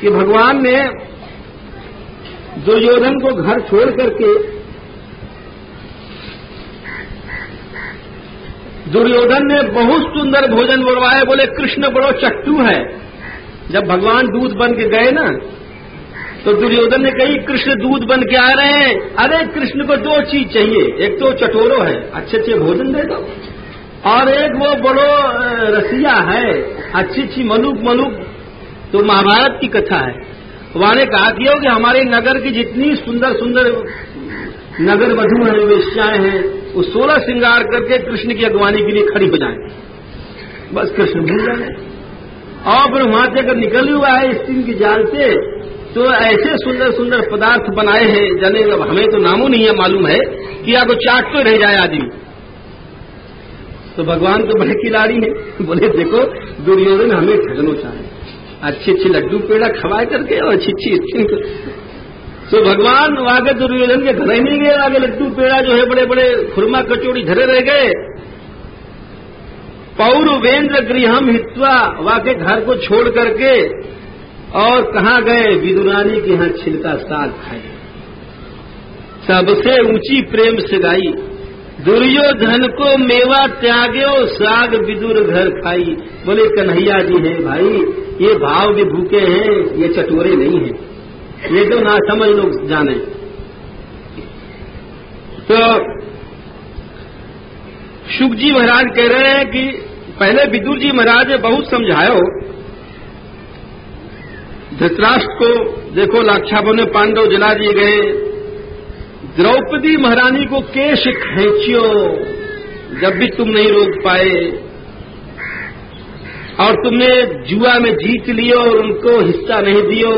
कि भगवान ने दुर्योधन को घर छोड़ करके, दुर्योधन ने बहुत सुंदर भोजन बनवाए। बोले कृष्ण बड़ो चट्टू है। जब भगवान दूध बन के गए ना, तो दुर्योधन ने कही कृष्ण दूध बन के आ रहे हैं। अरे कृष्ण को दो चीज चाहिए, एक तो चटोरो है, अच्छे अच्छे भोजन दे दो, और एक वो बड़ो रसिया है, अच्छी अच्छी मलूक। तो महाभारत की कथा है। वहां ने कहा कि हमारे नगर की जितनी सुंदर सुंदर नगर वधू हैं, वेश्याएं हैं, वो 16 श्रृंगार करके कृष्ण की अगवानी के लिए खड़ी हो जाए। बस कृष्ण भूल जाए। और फिर वहां से अगर निकल हुआ है स्टील की जाल से, तो ऐसे सुंदर सुंदर पदार्थ बनाए हैं, जाने हमें तो नामों नहीं है, मालूम है कि आपको चाट तो रह जाए आदमी। तो भगवान तो बड़े खिलाड़ी हैं। बोले देखो दुर्योधन हमें ठगनो चाहे, अच्छे अच्छे लड्डू पेड़ा खवाए करके और अच्छी तो भगवान आगे दुर्योधन के घर ही नहीं गए। आगे लड्डू पेड़ा जो है बड़े बड़े खुरमा कचौड़ी धरे रह गए। पौरवेंद्र गृहम हित्वा, वाके घर को छोड़ करके और कहाँ गए? विदुरानी के यहां छिलका साग खाए। सबसे ऊंची प्रेम से गाई, दुर्योधन को मेवा त्याग्यो साग विदुर घर खाई। बोले कन्हैया जी हैं भाई, ये भाव भी भूखे हैं, ये चटोरे नहीं हैं, ये तो ना समझ लोग जाने। तो शुक जी महाराज कह रहे हैं कि पहले विदुर जी महाराज ने बहुत समझायो धृतराष्ट्र को। देखो लाक्षापन में पांडव जला दिए गए, द्रौपदी महारानी को केश खींचियो जब भी तुम नहीं रोक पाए, और तुमने जुआ में जीत लियो और उनको हिस्सा नहीं दियो।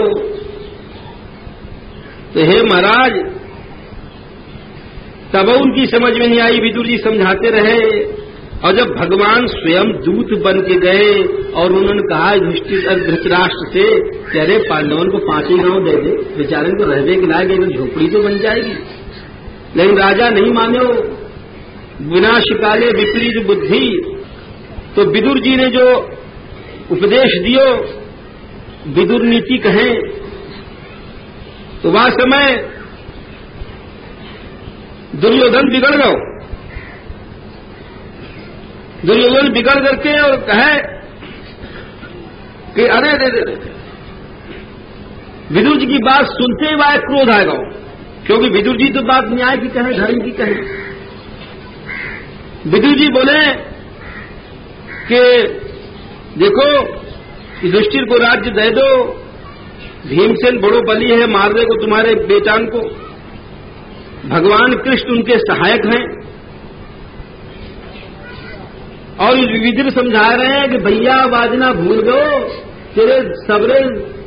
तो हे महाराज, तब उनकी समझ में नहीं आई, विदुर जी समझाते रहे। और जब भगवान स्वयं दूत बन के गए और उन्होंने कहा धृतराष्ट्र से कि अरे पांडवन को 5 ही गांव दे दे, बेचारे को रहने के लायक एक झोपड़ी तो बन जाएगी। लेकिन राजा नहीं मानो, विनाश काले विपरीत बुद्धि। तो विदुर जी ने जो उपदेश दियो, विदुर नीति कहें, तो वह समय दुर्योधन बिगड़ गए। दुर्योधन बिगड़ करके और कहे कि अरे विदुर जी की बात सुनते ही वह क्रोध आएगा, क्योंकि विदुर जी तो बात न्याय की कहें, धर्म की कहें। विदुर जी बोले कि देखो युधिष्ठिर को राज्य दे दो, भीमसेन बड़ो बली है, मार देगा तुम्हारे बेटान को, भगवान कृष्ण उनके सहायक हैं। और विदुर समझा रहे हैं कि भैया वाजना भूल गो, तेरे सबरे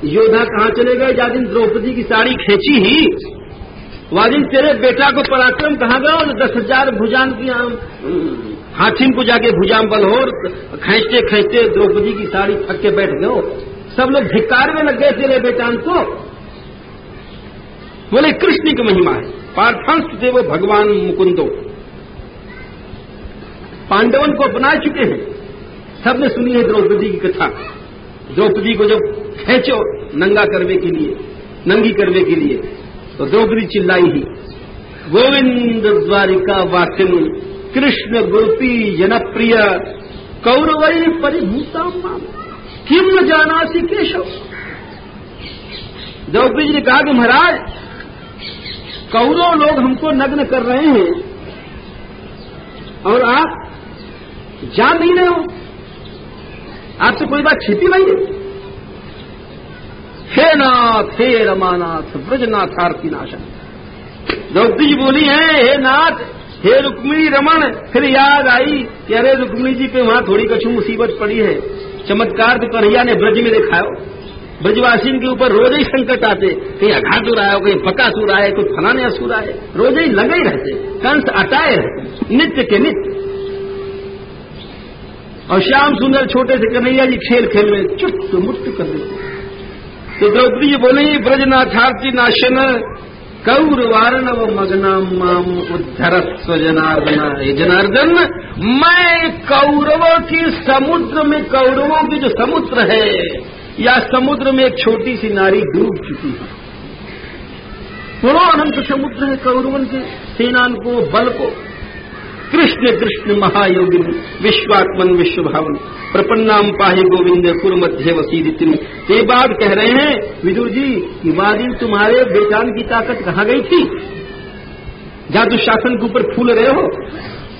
योद्धा कहां चले गए? जा दिन द्रौपदी की साड़ी खींची ही, वाजिन तेरे बेटा को पराक्रम कहां गया? 10,000 भुजान की हाथी को जाके भुजाम बल हो, खींचते खींचते द्रौपदी की साड़ी थक के बैठ गए। सब लोग धिक्कार में लग गए तेरे बेटान को। बोले कृष्ण की महिमा है, पार्थांश देवो भगवान मुकुंदो। पांडवन को अपना चुके हैं, सबने सुनी है द्रौपदी की कथा। द्रौपदी को जब खींचो नंगा करने के लिए, नंगी करने के लिए, तो द्रौपदी चिल्लाई ही, गोविंद द्वारिका वासिन कृष्ण गोपी जनप्रिय कौरवै परिभूताम किम न जानासी केशव। द्रौपदी जी ने कहा कि महाराज, कौरव लोग हमको नग्न कर रहे हैं और आप जान नहीं रहे हो, आपसे कोई बात छिपी नहीं है। हे नाथ, हे रमानाथ, ब्रजनाथार्थी नाशन। द्रौपदी जी बोली है, हे नाथ, हे रुक्मिणी रमण। फिर याद आई कि अरे रुक्मिणी जी पे वहां थोड़ी कछु मुसीबत पड़ी है। चमत्कार तो कन्हैया ने ब्रज में दिखाओ, ब्रजवासियों के ऊपर रोज ही संकट आते, कहीं अघात हो रहा है, कहीं बकासुर आए, कोई फलाने असुर आए, रोज ही लगे ही रहते, कंस अटाए रहते नित्य के नित्य। और श्याम सुंदर छोटे से कन्हैया जी खेल खेल में चुट मुट्ट कर देते। तो द्रौपदी जी बोले, ब्रजनाथार्थी नाशन, कौरवार्णव मग्नाम माम उद्धरस्व जनार्दन। हे जनार्दन, मैं कौरवों की समुद्र में, कौरवों की जो समुद्र है या समुद्र में एक छोटी सी नारी डूब चुकी है। पूरा अनंत समुद्र है कौरवन के सेनान को, बल को। कृष्ण कृष्ण महायोगी विश्वात्मन विश्वभावन प्रपन्नाम पाहि गोविंद कुरमध्य वसीदितिन। ये बात कह रहे हैं विदुर जी कि वादिन तुम्हारे बेजान की ताकत कहाँ गई थी, जहां दुशासन के ऊपर फूल रहे हो।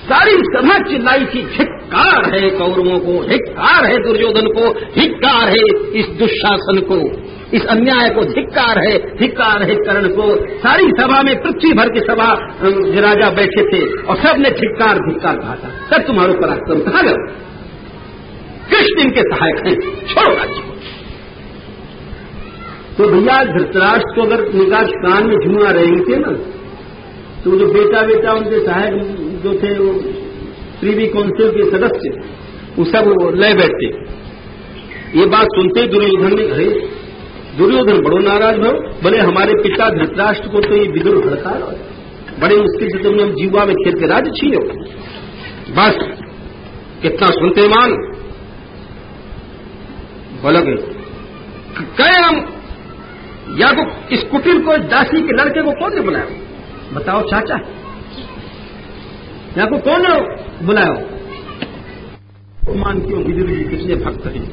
सारी सभा चिल्लाई थी, धिक्कार है कौरवों को, धिक्कार है दुर्योधन को, धिक्कार है इस दुशासन को, इस अन्याय को, धिक्कार है कर्ण को। सारी सभा में पृथ्वी भर की सभा राजा बैठे थे और सबने धिक्कार कहा था। सब तुम्हारे पराक्रम कहाँ गए? कृष्ण इनके सहायक हैं, छोड़ो राज्य को। तो भैया धृतराष्ट्र को अगर निकाच कान में झुमा रहेंगे थे ना, तो जो बेटा उनके सहायक जो थे वो प्रीवी काउंसिल के सदस्य, वो सब लय बैठते। ये बात सुनते ही दुर्योधन ने कहे, दुर्योधन बड़ो नाराज हो, बोले हमारे पिता धृतराष्ट्र को तो ये विदुर भड़का रहा है, बड़े मुश्किल से तुमने हम जीवा में खेल के राज्य छीनो। बस कितना सुनते मान बोलोगे कहे हम, या तो इस कुटिल को, दासी के लड़के को कौन ने बुलाया? बताओ चाचा, या को कौन ने बुलाया? मान क्यों विदुर जी कितने भक्त हैं?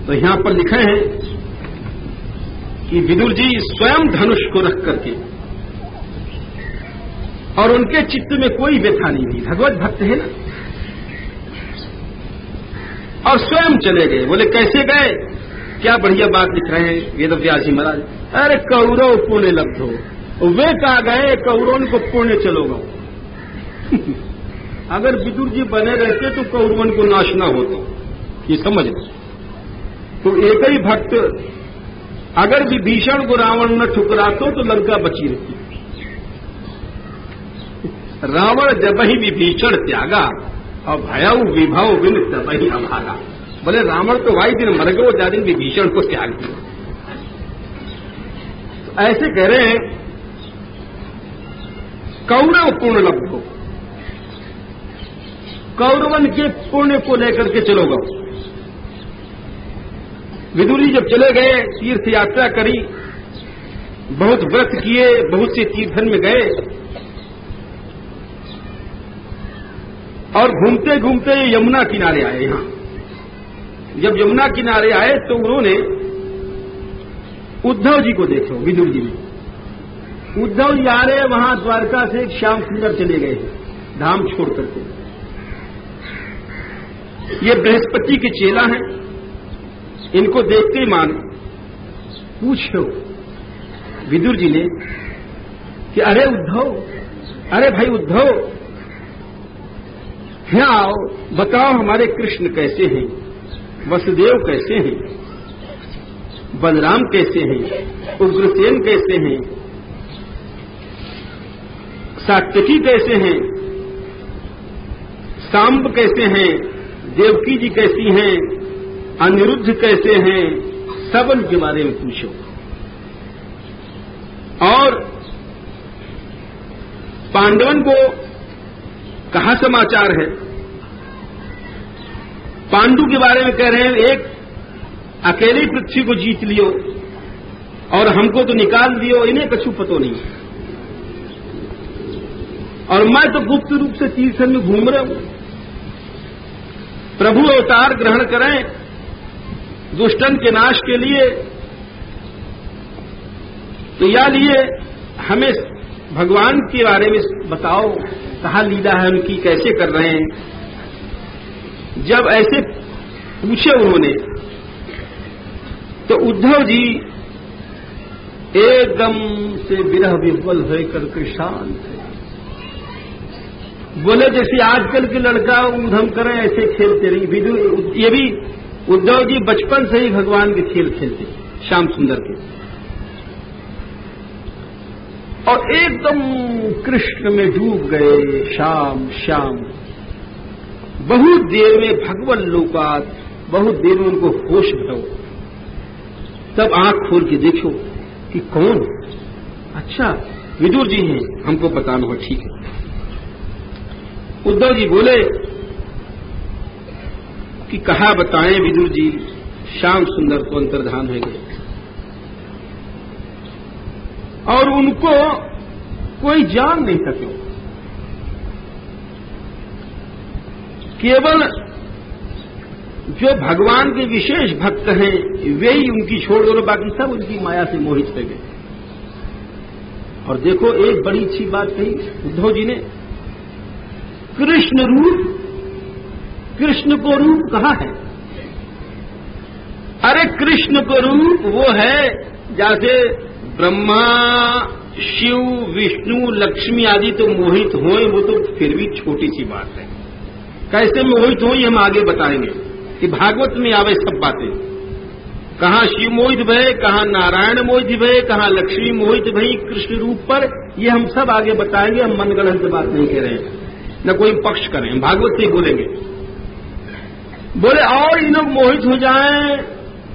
तो यहां पर लिखे हैं कि विदुर जी स्वयं धनुष को रख करके, और उनके चित्त में कोई व्यथा नहीं हुई, भगवत भक्त है ना, और स्वयं चले गए। बोले कैसे गए? क्या बढ़िया बात लिख रहे हैं वेदव्यास जी महाराज। अरे कौरव पुण्य लब्ध हो, वे कहा गए कौरवन को पुण्य चलो गो। अगर विदुर जी बने रहते तो कौरवन को नाश ना होता, ये समझ लो। तो एक ही भक्त अगर विभीषण को रावण न ठुकरातो तो लंका बची रहती। रावण जब ही विभीषण त्यागा और भयाऊ विभव बिन तब ही अभागा। बोले रावण तो भाई दिन मर गए, वो ज्यादा दिन विभीषण को त्याग दिया। तो ऐसे कह रहे हैं कौरव पूर्ण लब्ध हो, कौरवन के पुण्य को लेकर के चलोगा। विदुरी जब चले गए, तीर्थ यात्रा करी, बहुत व्रत किए, बहुत से तीर्थन में गए, और घूमते घूमते यमुना किनारे आए। यहां जब यमुना किनारे आए तो उन्होंने उद्धव जी को देखो। विदुर जी ने उद्धव जी आ रहे, वहां द्वारका से श्याम सुंदर चले गए धाम छोड़ करके। ये बृहस्पति के चेला हैं, इनको देखते ही मान पूछो विदुर जी ने कि अरे उद्धव, अरे भाई उद्धव, यहाँ आओ, बताओ हमारे कृष्ण कैसे हैं, वसुदेव कैसे हैं, बलराम कैसे हैं, उग्रसेन कैसे हैं, सात्यकी कैसे हैं, सांब कैसे हैं, देवकी जी कैसी हैं, अनिरुद्ध कैसे हैं, सब उनके बारे में पूछो। और पांडवन को कहा समाचार है? पांडु के बारे में कह रहे हैं एक अकेली पृथ्वी को जीत लियो और हमको तो निकाल दियो, इन्हें कछु पतो नहीं, और मैं तो गुप्त रूप से तीर्थन में घूम रहा हूं। प्रभु अवतार ग्रहण करें दुष्टन के नाश के लिए, तो या लिए हमें भगवान के बारे में बताओ, कहा लीला है उनकी, कैसे कर रहे हैं। जब ऐसे पूछे उन्होंने तो उद्धव जी एकदम से विरह विह्वल होकर के शांत है। बोले जैसे आजकल के लड़का उधम करें ऐसे खेलते रही। ये भी उद्धव जी बचपन से ही भगवान के खेल खेलते, श्याम सुंदर के, और एकदम कृष्ण में डूब गए। श्याम श्याम बहुत देर में भगवान लोकात, बहुत देर में उनको होश भरो। तब आंख खोल के देखो कि कौन, अच्छा विदुर जी हैं, हमको बताना हो, ठीक है। उद्धव जी बोले कि कहा बताएं विदुर जी, श्याम सुंदर तो अंतर्धान हो गए और उनको कोई जान नहीं सके। केवल जो भगवान के विशेष भक्त हैं वे ही उनकी छोड़ दो, बाकी सब उनकी माया से मोहित हो गए। और देखो एक बड़ी अच्छी बात कही उद्धव जी ने, कृष्ण रूप, कृष्ण को रूप कहा है? अरे कृष्ण को रूप वो है जैसे ब्रह्मा शिव विष्णु लक्ष्मी आदि तो मोहित होए, वो तो फिर भी छोटी सी बात है। कैसे मोहित हो ये हम आगे बताएंगे कि भागवत में आवे सब बातें। कहां शिव मोहित भय, कहां नारायण मोहित भय, कहां लक्ष्मी मोहित भई कृष्ण रूप पर, ये हम सब आगे बताएंगे। हम मनगढ़ंत बात नहीं कह रहे हैं, न कोई पक्ष करें, हम भागवत से ही बोलेंगे। बोले और इन लोग मोहित हो जाएं,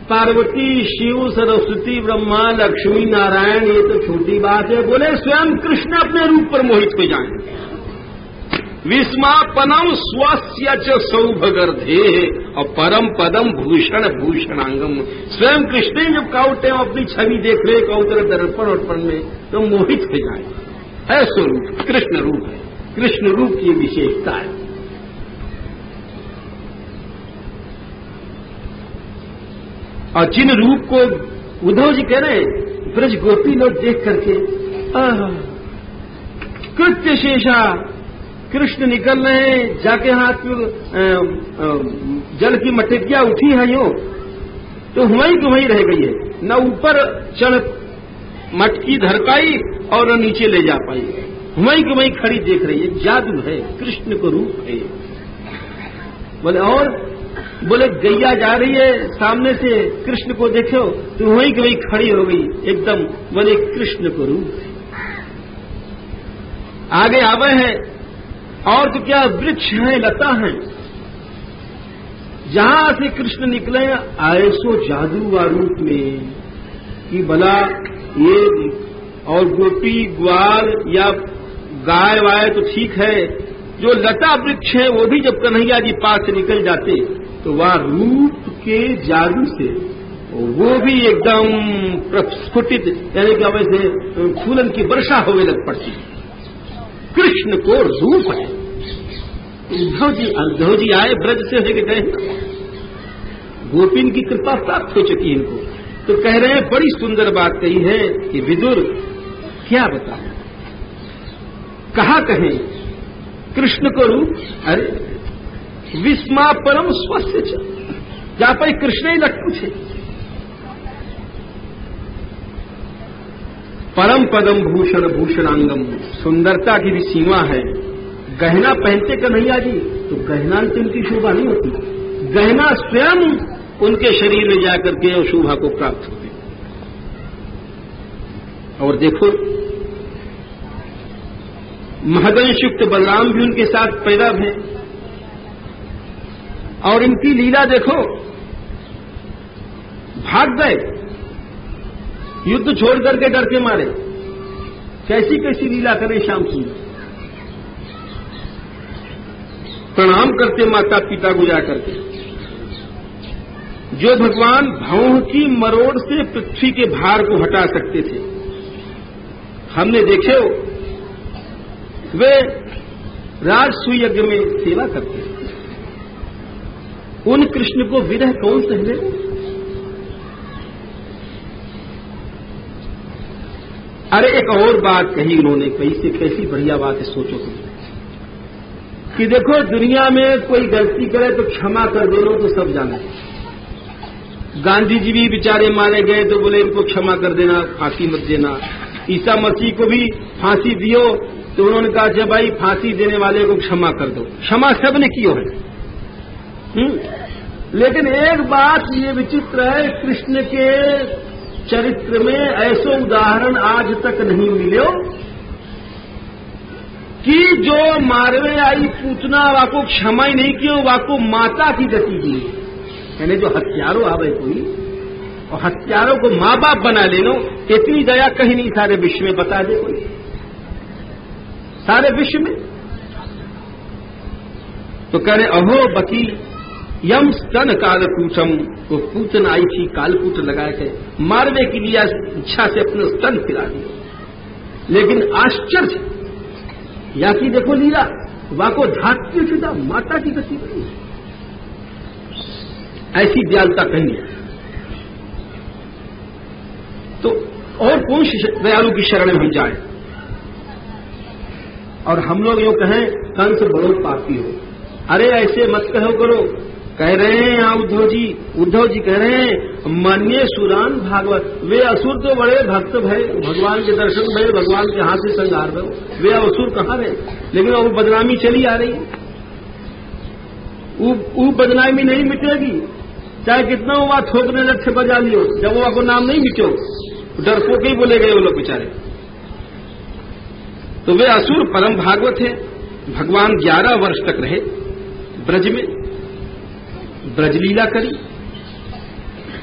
पार्वती शिव सरस्वती ब्रह्मा लक्ष्मी नारायण, ये तो छोटी बात है। बोले स्वयं कृष्ण अपने रूप पर मोहित हो जाएं। विस्मापनम स्वस्य च सौभगर्धे और परम पदम भूषण भूषणांगम। स्वयं कृष्ण जब काउटे अपनी छवि देख रहे कौतर दर्पण अर्पण में तो मोहित हो जाए। ऐसा रूप कृष्ण रूप है, कृष्ण रूप की विशेषता है। और जिन रूप को उद्धव जी कह रहे हैं, ब्रज गोपी लोग देख करके कृत्य शेषा, कृष्ण निकल रहे हैं, जाके हाथ जल की मटकिया उठी है यो, तो वहीं की वहीं रह गई है, न ऊपर चढ़ मटकी धर पाई और न नीचे ले जा पाई, वहीं की वहीं खड़ी देख रही है। जादू है, कृष्ण को रूप है। बोले और बोले गैया जा रही है सामने से, कृष्ण को देखो तो वहीं की वहीं खड़ी हो गई एकदम। बोले कृष्ण को रूप है। आगे आवे है और तो क्या वृक्ष है, लता है, जहां से कृष्ण निकले ऐसो जादू रूप में कि भला ये और गोपी ग्वाल या गाय वाय तो ठीक है, जो लता वृक्ष है वो भी जब कन्हैया जी पास से निकल जाते तो वह रूप के जादू से वो भी एकदम प्रस्फुटित, यानी कि वैसे फूलन की वर्षा होने लग पड़ती। कृष्ण को रूप है। उद्धव जी आए ब्रज से होके गए, गोपिन की कृपा प्राप्त हो चुकी इनको, तो कह रहे हैं बड़ी सुंदर बात कही है कि विदुर क्या बताएं, कहा कहें कृष्ण को रूप। अरे विस्मा परम स्वस्य च, जहां पर कृष्ण ही लट्टू थे। परम पदम भूषण भूषणांगम, सुंदरता की भी सीमा है। गहना पहनते कन्हैया जी तो गहना से उनकी शोभा नहीं होती, गहना स्वयं उनके शरीर में जाकर के और शोभा को प्राप्त होती। और देखो महदंशयुक्त बलराम भी उनके साथ पैदा हैं और इनकी लीला देखो, भाग गए युद्ध छोड़ करके डर के मारे। कैसी कैसी लीला करें श्याम सुंदर, प्रणाम करते माता पिता को जा करके। जो भगवान भौं की मरोड़ से पृथ्वी के भार को हटा सकते थे, हमने देखे हो वे राजसूय यज्ञ में सेवा करते थे। उन कृष्ण को विरह कौन सहले? अरे एक और बात कही उन्होंने, कैसी बढ़िया बात है, सोचो तुम कि देखो दुनिया में कोई गलती करे तो क्षमा कर देना तो सब जाने। गांधी जी भी बेचारे मारे गए तो बोले इनको क्षमा कर देना, फांसी मत देना। ईसा मसीह को भी फांसी दियो तो उन्होंने कहा जब भाई फांसी देने वाले को क्षमा कर दो। क्षमा सबने कियो है। लेकिन एक बात ये विचित्र है, कृष्ण के चरित्र में ऐसा उदाहरण आज तक नहीं मिले कि जो मारवे आई पूतना वाको क्षमा ही नहीं किया, वाको माता की गति दी। यानी जो हत्यारों आवे कोई और हत्यारों को माँ बाप बना लेनो, इतनी दया कहीं नहीं सारे विश्व में, बता दे कोई, सारे विश्व में। तो कह रहे अहो बकी यम स्तन कालकूटम, वो पूतन आई थी कालकूट लगाए थे, मारने की लिए इच्छा से अपने स्तन फिरा दिए। लेकिन आश्चर्य या कि देखो लीला, वाको धात्य सीधा माता की गति बनी, ऐसी दयालुता कहीं है। तो और कौन दयालु की शरण में जाए। और हम लोग यूं कहें कंस बड़ो पापी हो, अरे ऐसे मत कहो करो। कह रहे हैं यहाँ उद्धव जी कह रहे हैं मान्य सुरान भागवत, वे असुर तो बड़े भक्त भय, भगवान के दर्शन भय, भगवान के हाथ से संहार भय, वे असुर कहाँ रहे। लेकिन वो बदनामी चली आ रही, वो बदनामी नहीं मिटेगी, चाहे कितना हुआ थोकने लक्ष्य बजा लियो, जब वो आपको नाम नहीं मिटो, डरपोक ही बोले गए वो लोग बेचारे। तो वे असुर परम भागवत है। भगवान 11 वर्ष तक रहे ब्रज में, ब्रज लीला करी,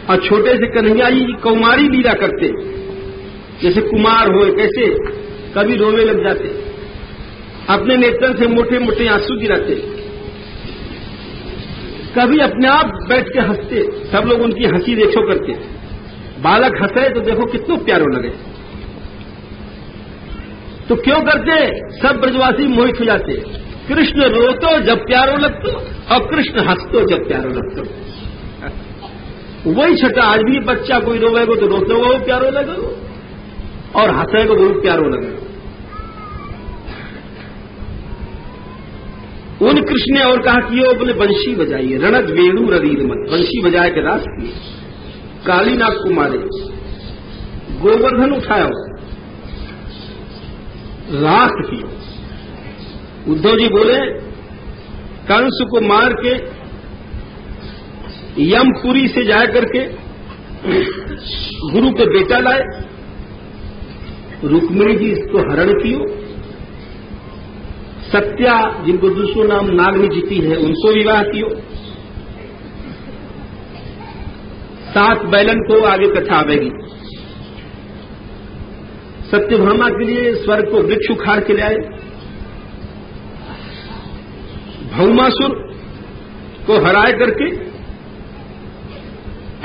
और छोटे से कन्हैया जी कौमारी लीला करते, जैसे कुमार हो कैसे, कभी रोवे लग जाते, अपने नेत्र से मोटे मोटे आंसू गिराते, कभी अपने आप बैठ के हंसते, सब लोग उनकी हंसी देखो करते। बालक हंसे तो देखो कितना प्यारो लगे। तो क्यों करते, सब ब्रजवासी मोहित हो जाते। कृष्ण रोतो जब प्यारो लगतो, और कृष्ण हंसतो जब प्यारो लगतो। वही छठा, आज भी बच्चा कोई रोवेगो तो रोते वो प्यारो लगेगो, और हंसेगो वो प्यारो लगेगा। उन कृष्ण ने और कहा कि वो बोले बंशी बजाइए, रणज वेणु रवीर मत, बंशी बजाए के रास किए, कालीनाथ को मारे, गोवर्धन उठाया, रास किया। उद्धव जी बोले कंस को मार के यमपुरी से जा करके गुरु के बेटा लाए, रुक्मिणी जी इसको हरण कियो, सत्या जिनको दूसरों नाम नागनी जीती है उनको विवाह कियो, 7 बैलन को आगे कथा आवेगी। सत्यभामा के लिए स्वर्ग को वृक्ष उखाड़ के ले आए, भौमासुर को हराए करके,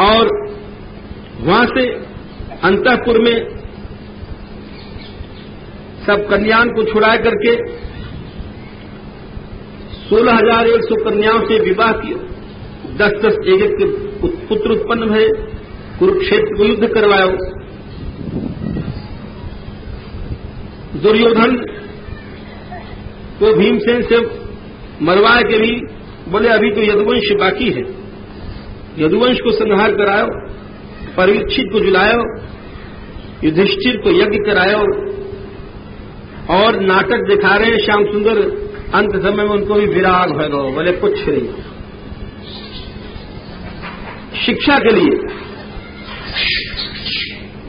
और वहां से अंतःपुर में सब कन्याओं को छुड़ाए करके 16,100 कन्याओं से विवाह किया, 10-10 एक के पुत्र उत्पन्न भये, कुरुक्षेत्र को युद्ध करवाया। दुर्योधन को भीमसेन से मरवाए के भी बोले अभी तो यदुवंश बाकी है, यदुवंश को संहार करायो, परीक्षित को जुलायो, युधिष्ठिर को यज्ञ करायो, और नाटक दिखा रहे हैं श्याम सुंदर, अंत समय में उनको भी विराग हो गए, बोले कुछ नहीं। शिक्षा के लिए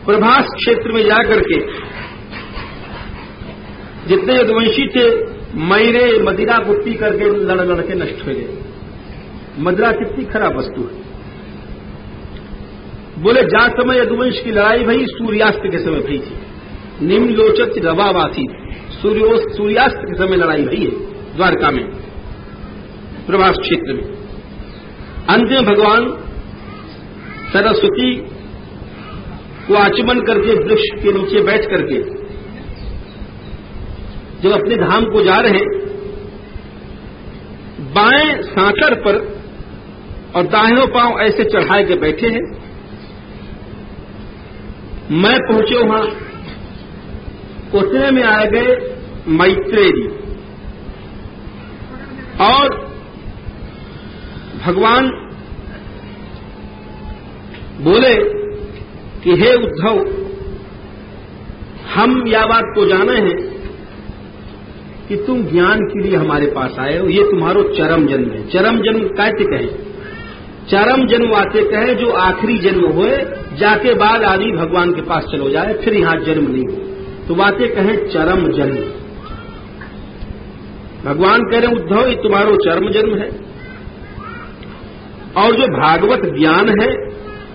प्रभास क्षेत्र में जाकर के जितने यदुवंशी थे मैरे मदिरा को पी करके लड़ के नष्ट हो गए। मदिरा कितनी खराब वस्तु है। बोले जा समय यदुवंश की लड़ाई भई सूर्यास्त के समय भई थी, निम्नलोचक रवावासी, सूर्यास्त के समय लड़ाई भई है द्वारका में, प्रभास क्षेत्र में। अंत में भगवान सरस्वती को आचमन करके वृक्ष के नीचे बैठ करके जब अपने धाम को जा रहे, बाएं सांकर पर और दाहिनों पांव ऐसे चढ़ाए के बैठे हैं। मैं पहुंचे वहां, उतने में आ गए मैत्रेय जी, और भगवान बोले कि हे उद्धव, हम यह बात को जाने हैं कि तुम ज्ञान के लिए हमारे पास आए हो, ये तुम्हारो चरम जन्म है। चरम जन्म कहते कहे, चरम जन्म आते कहे जो आखिरी जन्म हुए, जाके बाद आदमी भगवान के पास चलो जाए, फिर यहां जन्म नहीं हो, तो बातें कहें चरम जन्म। भगवान कह रहे उद्धव ये तुम्हारो चरम जन्म है, और जो भागवत ज्ञान है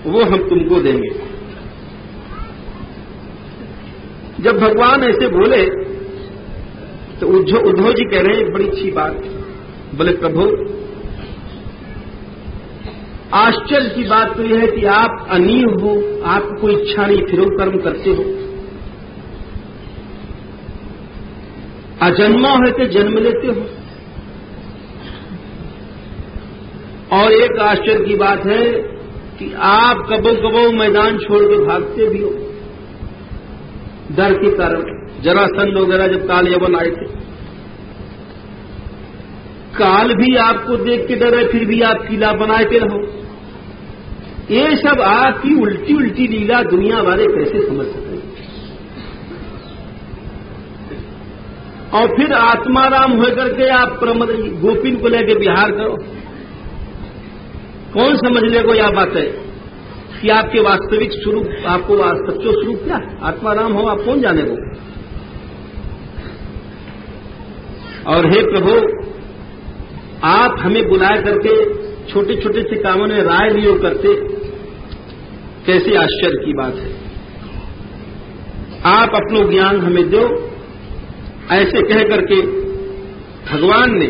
वो हम तुमको देंगे। जब भगवान ऐसे बोले तो उद्धव जी कह रहे हैं बड़ी अच्छी बात। बोले प्रभु, आश्चर्य की बात तो यह है कि आप अनीव हो, आपको कोई इच्छा नहीं, फिर कर्म करते हो। अजन्मा है तो जन्म लेते हो। और एक आश्चर्य की बात है कि आप कबो कबो मैदान छोड़ के भागते भी हो डर के कारण। जरासंध वगैरह जब काल यवन आए थे, काल भी आपको देख के डरे, फिर भी आप किला बनाए के रहो। ये सब आपकी उल्टी उल्टी लीला दुनिया वाले कैसे समझ सकते हैं? और फिर आत्माराम होकर के आप गोपिन को लेके विहार करो। कौन समझ लेगो यह बात है कि आपके वास्तविक स्वरूप, आपको सच्चो स्वरूप क्या है? आत्माराम हो आप कौन जाने को? और हे प्रभु, आप हमें बुलाए करके छोटे छोटे से कामों में राय लियो करते, कैसी आश्चर्य की बात है। आप अपना ज्ञान हमें दो, ऐसे कह करके भगवान ने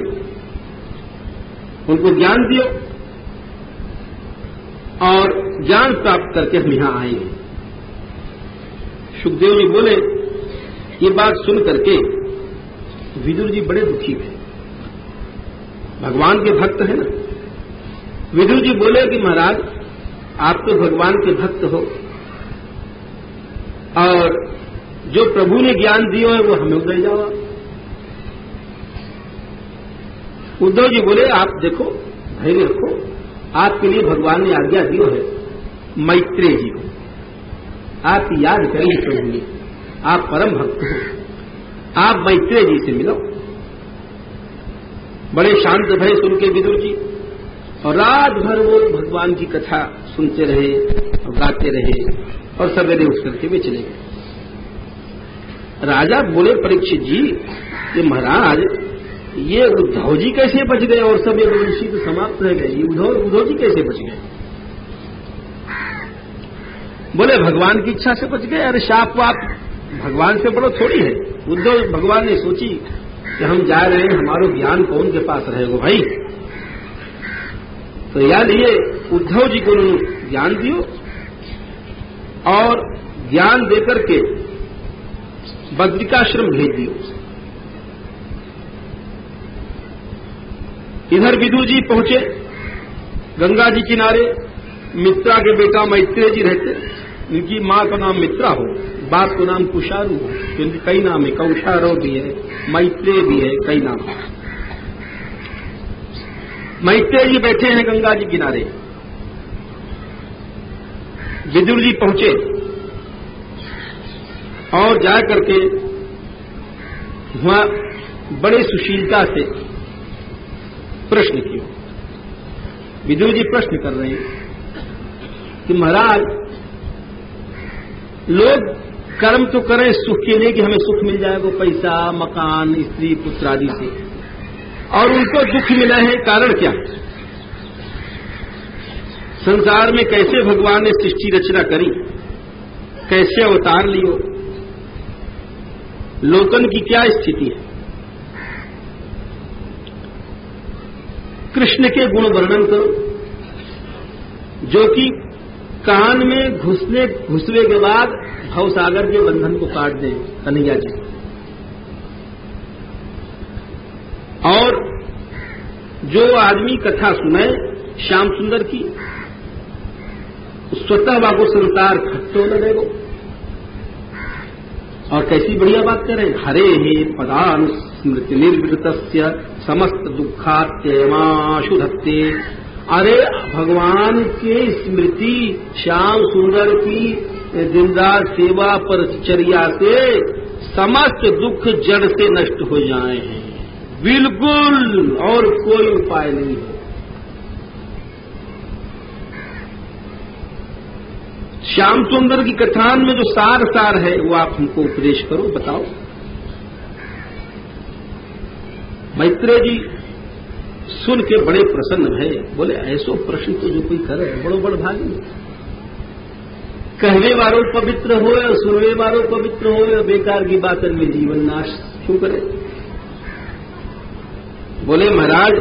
उनको ज्ञान दियो और ज्ञान प्राप्त करके हम यहां आए हैं। सुखदेव जी बोले, ये बात सुन करके विदुर जी बड़े दुखी थे। भगवान के भक्त है ना। विदुर जी बोले कि महाराज, आप तो भगवान के भक्त हो और जो प्रभु ने ज्ञान दिया है वो हमें दे जाओ। उद्धव जी बोले, आप देखो, धैर्य रखो, आपके लिए भगवान ने आज्ञा दी है मैत्रेय जी को। आप याद करेंगे प्रभु ने, आप परम भक्त हो, आप मैत्रेय जी से मिलो। बड़े शांत भय सुन के विदुर जी, और रात भर वो भगवान की कथा सुनते रहे और गाते रहे और सवेरे उठ करके वे चले गए। राजा बोले, परीक्षित जी, ये महाराज, ये उद्धव जी कैसे बच गए और सब ये वंशी तो समाप्त रह गए, ये उद्धव जी कैसे बच गए? बोले, भगवान की इच्छा से बच गए। अरे शाप आप भगवान से बड़ो थोड़ी है। उद्धव भगवान ने सोची कि हम जा रहे हैं, हमारो ज्ञान कौन के पास रहेगा भाई। तो याद ये उद्धव जी को ज्ञान दियो और ज्ञान देकर के बद्रिकाश्रम भेज दियो। इधर विदुर जी पहुंचे गंगा जी किनारे। मित्रा के बेटा मैत्रेय जी रहते, इनकी मां का नाम मित्रा हो, बाप का नाम कुशारू हो, क्योंकि कई नाम है, कौशारो भी है, मैत्रेय भी है, कई नाम है। मैत्रेय जी बैठे हैं गंगा जी किनारे। विदुर जी पहुंचे और जा करके वहां बड़े सुशीलता से प्रश्न किए। विदुर जी प्रश्न कर रहे हैं कि महाराज, लोग कर्म तो करें सुख के लिए कि हमें सुख मिल जाएगा, पैसा, मकान, स्त्री, पुत्र आदि से, और उनको दुख मिला है, कारण क्या? संसार में कैसे भगवान ने सृष्टि रचना करी, कैसे अवतार लियो, लोकन की क्या स्थिति है? कृष्ण के गुण वर्णन करो, जो कि कान में घुसने के बाद भवसागर के बंधन को काट दें कन्हैया जी। और जो आदमी कथा सुने श्याम सुंदर की, स्वतः वाको संसार खट्टो न देगो। और कैसी बढ़िया बात करें, हरे हे पदानुस्मृति निर्वृतस्य समस्त दुखात्ययमाशु धत्ते। अरे भगवान के स्मृति श्याम सुंदर की दिनदार सेवा पर चर्या से समस्त दुख जड़ से नष्ट हो जाए हैं, बिल्कुल, और कोई उपाय नहीं है। श्याम सुंदर की कथान में जो सार है वो आप हमको उपदेश करो, बताओ। मैत्रेय जी सुन के बड़े प्रसन्न भय, बोले, ऐसो प्रश्न तो जो कोई करे बड़ो बड़ भागी। कहने वालों पवित्र हो या सुनने वालों पवित्र हो या बेकार की बातन में जीवन नाश क्यों करे। बोले महाराज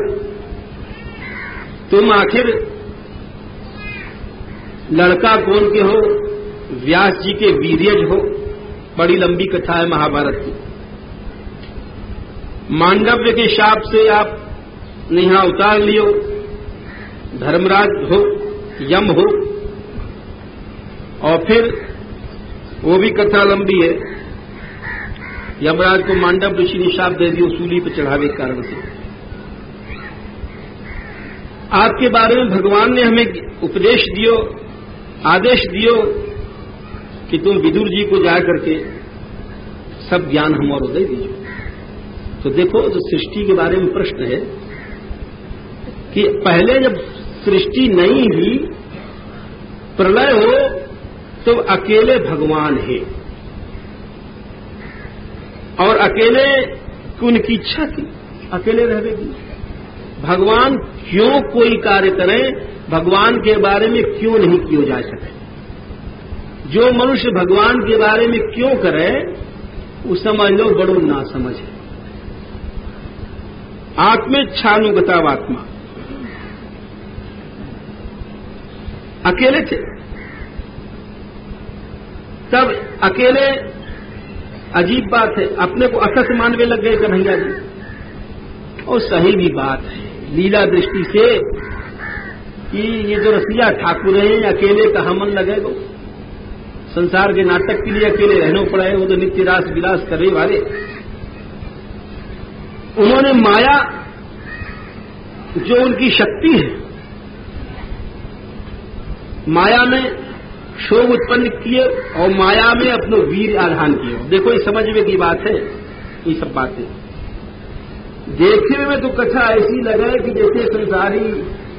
तुम आखिर लड़का कौन के हो, व्यास जी के वीर्यज हो। बड़ी लंबी कथा है महाभारत की। मांडव्य के शाप से आप यहाँ उतार लियो, धर्मराज हो, यम हो, और फिर वो भी कथा लंबी है। यमराज को मांडव ऋषि ने शाप दे दियो सूली पर चढ़ावे के कारण से। आपके बारे में भगवान ने हमें उपदेश दियो, आदेश दियो कि तुम विदुर जी को जा करके सब ज्ञान हमारो दे दीजिए। तो देखो जो सृष्टि के बारे में प्रश्न है कि पहले जब सृष्टि नहीं हुई, प्रलय हो, तो अकेले भगवान है और अकेले उनकी इच्छा थी अकेले रहेगी। भगवान क्यों कोई कार्य करें, भगवान के बारे में क्यों नहीं किया जा सके। जो मनुष्य भगवान के बारे में क्यों करे वो समझ लो बड़ो ना समझ है। आत्मेच्छानुगतावात्मा अकेले थे, तब अकेले अजीब बात है, अपने को असत मानने लग गए कन्हैया जी। और सही भी बात है लीला दृष्टि से कि ये जो रसिया ठाकुर हैं अकेले कहाँ मन लगेगा। संसार के नाटक के लिए अकेले रहना पड़ा है, वो तो नित्य रास विलास करने वाले। उन्होंने माया जो उनकी शक्ति है, माया में शोभ उत्पन्न किए और माया में अपनो वीर आधान किए। देखो ये समझने की बात है, ये सब बातें देखने में तो कथा ऐसी लगे कि जैसे संसारी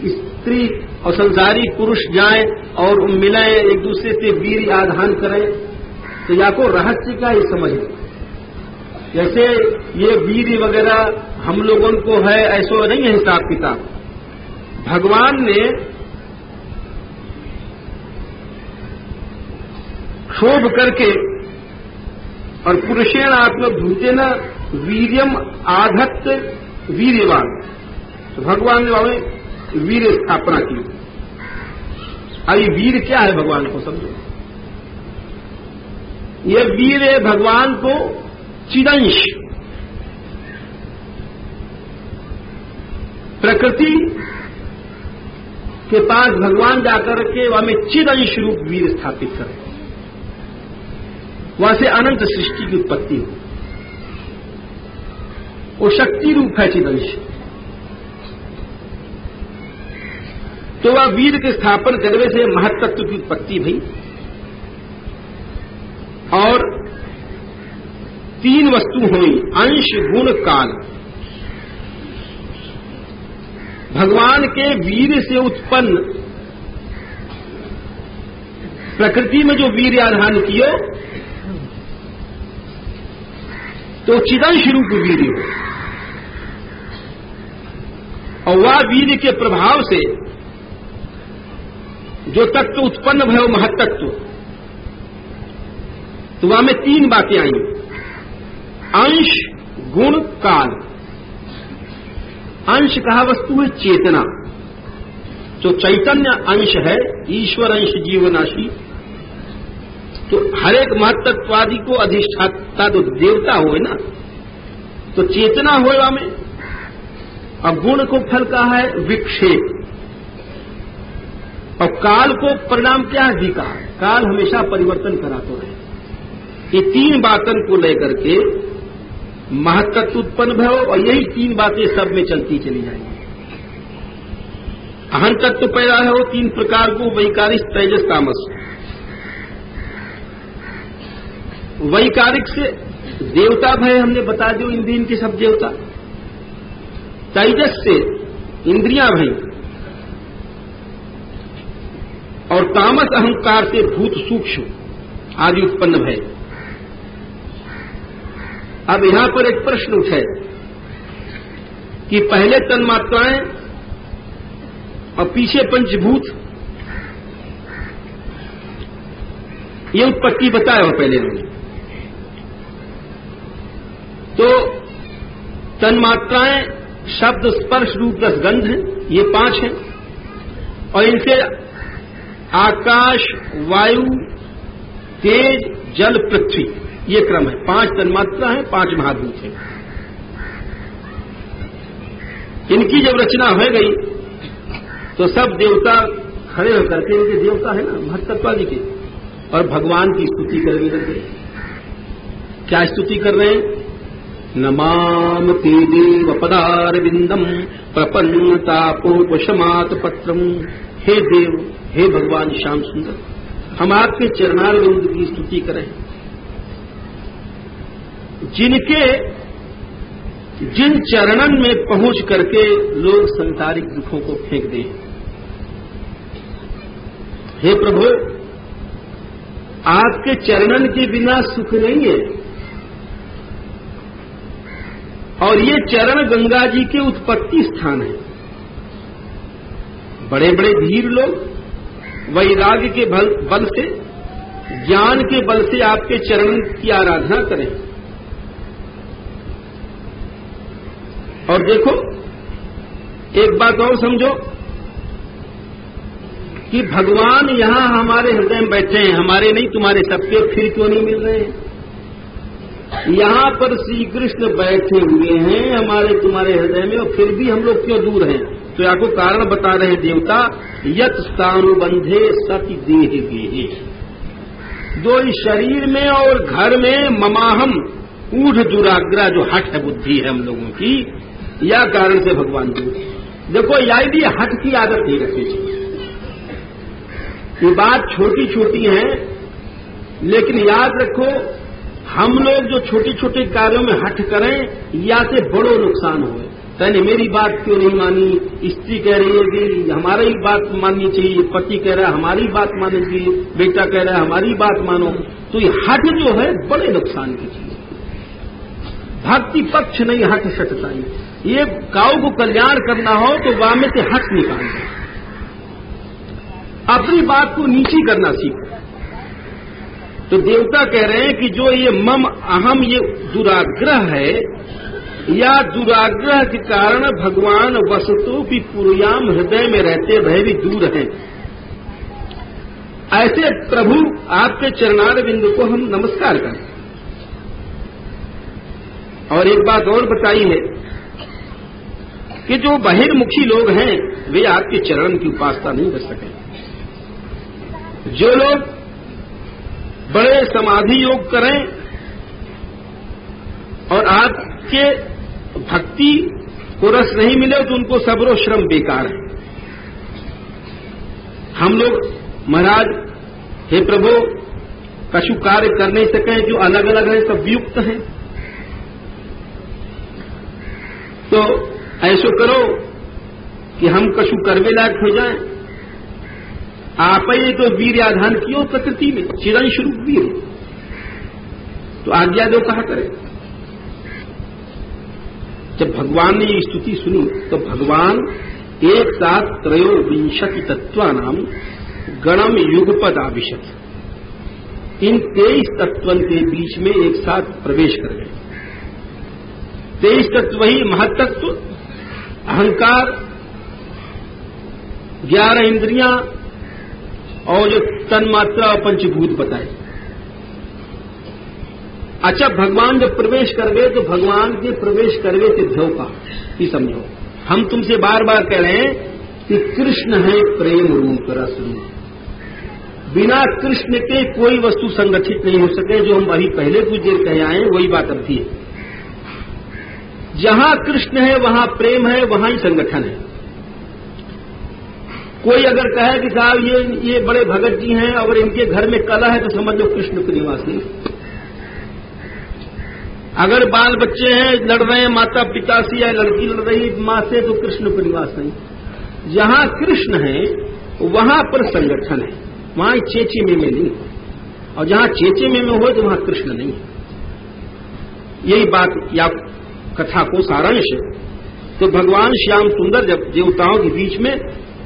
स्त्री और संसारी पुरुष जाएं और मिलें एक दूसरे से वीर आधान करें, तो या को रहस्य का ही समझ। जैसे ये वीर वगैरह हम लोगों को है, ऐसा नहीं है हिसाब किताब। भगवान ने क्षोभ करके और पुरुषेण आत्मभूतेन वीर्यम आधत्त वीर्यवान, तो भगवान ने हमें वीर स्थापना की। अभी वीर क्या है भगवान को समझो। ये वीर है भगवान को चिदंश, प्रकृति के पास भगवान जाकर के वहां में चिदंश रूप वीर स्थापित करें, वहां से अनंत सृष्टि की उत्पत्ति हो। वो शक्ति रूप है चिदंश। तो वह वीर के स्थापन करने से महत्त्व की उत्पत्ति भई। और तीन वस्तु हुई, अंश गुण काल। भगवान के वीर से उत्पन्न प्रकृति में जो वीर आधान कियो तो चिदंश रूप वीर हो, और वह वीर के प्रभाव से जो तत्व उत्पन्न भयो महत्त्व, तो वहां में तीन बातें आई, अंश गुण काल। अंश कहा वस्तु है चेतना, जो चैतन्य अंश है, ईश्वर अंश जीवनाशी। तो हर एक महत्त्ववादी को अधिष्ठाता तो देवता हो ना, तो चेतना हो में। और गुण को फल कहा है विक्षेप, और काल को परिणाम क्या है जी कहा, काल हमेशा परिवर्तन कराते रहे। ये तीन बातों को लेकर के महत्त्व उत्पन्न भयो, और यही तीन बातें सब में चलती चली जाएंगी। अहं तत्व पैदा है वो तीन प्रकार को, वैकारिक तेजस तामस। वैकारिक से देवता भय हमने बता दियो, इंद्रियन के सब देवता। तेजस से इंद्रियां भई, और तामस अहंकार से भूत सूक्ष्म आदि उत्पन्न भय। अब यहां पर एक प्रश्न उठे कि पहले तन्मात्राएं और पीछे पंचभूत, ये उत्पत्ति बताया हो पहले उन्होंने। तो तन्मात्राएं शब्द, स्पर्श, रूप, रस, गंध हैं, ये 5 हैं। और इनसे आकाश, वायु, तेज, जल, पृथ्वी, ये क्रम है। 5 तन्मात्रा है, 5 महाभूत है। इनकी जब रचना हो गई तो सब देवता खड़े होकर के, इनके देवता है ना महत्त्वादि के, और भगवान की स्तुति करने लग गए। क्या स्तुति कर रहे हैं? नमाम ते देव पदारविंदम प्रपन्नतापोपशमात पत्रम। हे देव, हे भगवान श्याम सुंदर, हम आपके चरणारविंद की स्तुति करें, जिन चरणन में पहुंच करके लोग संसारिक दुखों को फेंक दें। हे प्रभु, आपके चरणन के बिना सुख नहीं है। और ये चरण गंगा जी के उत्पत्ति स्थान है। बड़े बड़े धीर लोग वैराग्य के बल से, ज्ञान के बल से आपके चरण की आराधना करें। और देखो, एक बात और समझो कि भगवान यहां हमारे हृदय में बैठे हैं, हमारे नहीं तुम्हारे सबके, फिर क्यों नहीं मिल रहे हैं? यहां पर श्री कृष्ण बैठे हुए हैं हमारे तुम्हारे हृदय में, और फिर भी हम लोग क्यों दूर हैं? तो आपको कारण बता रहे हैं देवता, यत स्थानुबंधे सति देह गेहे। दो इस शरीर में और घर में ममाहम ऊढ़ दुराग्रह, जो हठ है, बुद्धि है हम लोगों की, या कारण से भगवान दूर। देखो, यही भी हठ की आदत नहीं रखनी चाहिए। ये बात छोटी छोटी है, लेकिन याद रखो, हम लोग जो छोटे छोटे कार्यों में हठ करें, या से बड़ो नुकसान हुए। तैने मेरी बात क्यों नहीं मानी? स्त्री कह रही है कि हमारी बात माननी चाहिए, पति कह रहा है हमारी बात माननी चाहिए, बेटा कह रहा है हमारी बात मानो। तो ये हठ जो है बड़े नुकसान की चीज। भक्ति पक्ष नहीं, हठ सटताई। ये काऊ को कल्याण करना हो तो वहां में से हठ निकालना, अपनी बात को नीची करना सीखो। तो देवता कह रहे हैं कि जो ये मम अहम, ये दुराग्रह है, या दुराग्रह के कारण भगवान वस्तु की पुरयाम हृदय में रहते भय भी दूर हैं। ऐसे प्रभु आपके चरणार बिंदु को हम नमस्कार करें। और एक बात और बताई है कि जो बहिर्मुखी लोग हैं वे आपके चरण की उपासना नहीं कर सके। जो लोग बड़े समाधि योग करें और आपके भक्ति को रस नहीं मिले तो उनको सबरो श्रम बेकार है। हम लोग महाराज, हे प्रभु, कछु कार्य कर नहीं सके, जो अलग अलग है सब युक्त हैं। तो ऐसो करो कि हम कछु करवे लायक हो जाएं। आप ही तो वीर आधान कियो प्रकृति में, चिरंश रूप वीर। तो आज्ञा दो, कहा करें। जब भगवान ने ये स्तुति सुनी तो भगवान एक साथ त्रयोविंशति तत्वानाम गणम युगपद आविशत, इन 23 तत्वन के बीच में एक साथ प्रवेश कर गए। 23 तत्व ही महत्त्व, अहंकार, 11 इंद्रियां और जो तन्मात्रा और पंचभूत बताए। अच्छा, भगवान जब प्रवेश कर गए तो भगवान के प्रवेश करवे से ध्यो का ही समझो। हम तुमसे बार बार कह रहे हैं कि कृष्ण है प्रेम रूप, रस रूप। बिना कृष्ण के कोई वस्तु संगठित नहीं हो सके। जो हम अभी पहले कुछ देर कहे आए वही बात अब थी। जहां कृष्ण है वहां प्रेम है, वहां ही संगठन है। कोई अगर कहे कि साहब ये बड़े भगत जी हैं और इनके घर में कला है, तो समझ लो कृष्ण के निवास नहीं। अगर बाल बच्चे हैं, लड़ रहे हैं माता पिता से, या लड़की लड़ रही मां से, तो कृष्ण का निवास नहीं। जहां कृष्ण है वहां पर संगठन है, वहां चेचे में नहीं। और जहां चेचे में हो तो वहां कृष्ण नहीं है। यही बात या कथा को सारांश है। तो भगवान श्याम सुंदर जब देवताओं के बीच में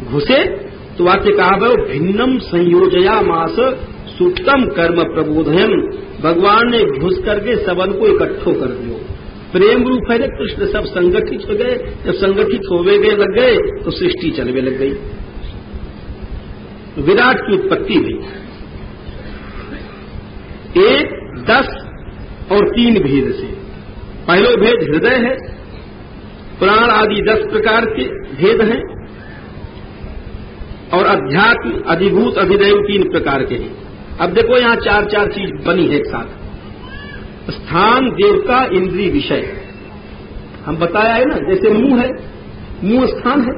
घुसे तो वाक्य कहा, भिन्नम संयोजया मास सुतम कर्म प्रबोधयम, भगवान ने घुस करके सबन को इकट्ठो कर दियो। प्रेम रूप है कृष्ण, सब संगठित हो गए। जब संगठित होवे गए लग गए तो सृष्टि चलने लग गई। विराट की उत्पत्ति हुई। 1, 10 और 3 भेद से। पहलो भेद हृदय है, प्राण आदि 10 प्रकार के भेद हैं, और अध्यात्म, अधिभूत, अधिदैव 3 प्रकार के हैं। अब देखो यहां 4 चीज बनी है एक साथ। स्थान, देवता, इंद्रिय, विषय। हम बताया है ना, जैसे मुंह है, मुंह स्थान है,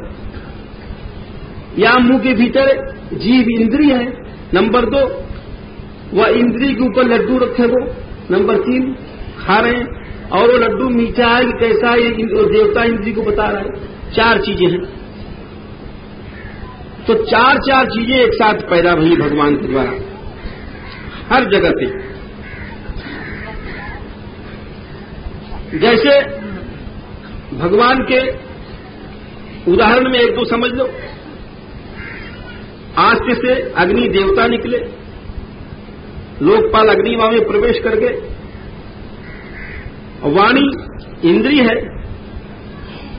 या मुंह के भीतर जीव इंद्रिय है। नंबर 2, वह इंद्रिय के ऊपर लड्डू रखे वो। नंबर 3, खा रहे हैं, और वो लड्डू मीठा है कि कैसा है, देवता इंद्रिय को बता रहा है। 4 चीजें हैं। तो 4 चीजें एक साथ पैदा हुई भगवान के द्वारा हर जगह पे। जैसे भगवान के उदाहरण में 1-2 समझ लो। आस्ते से अग्नि देवता निकले, लोकपाल अग्निमा में प्रवेश कर गए। वाणी इंद्रिय है,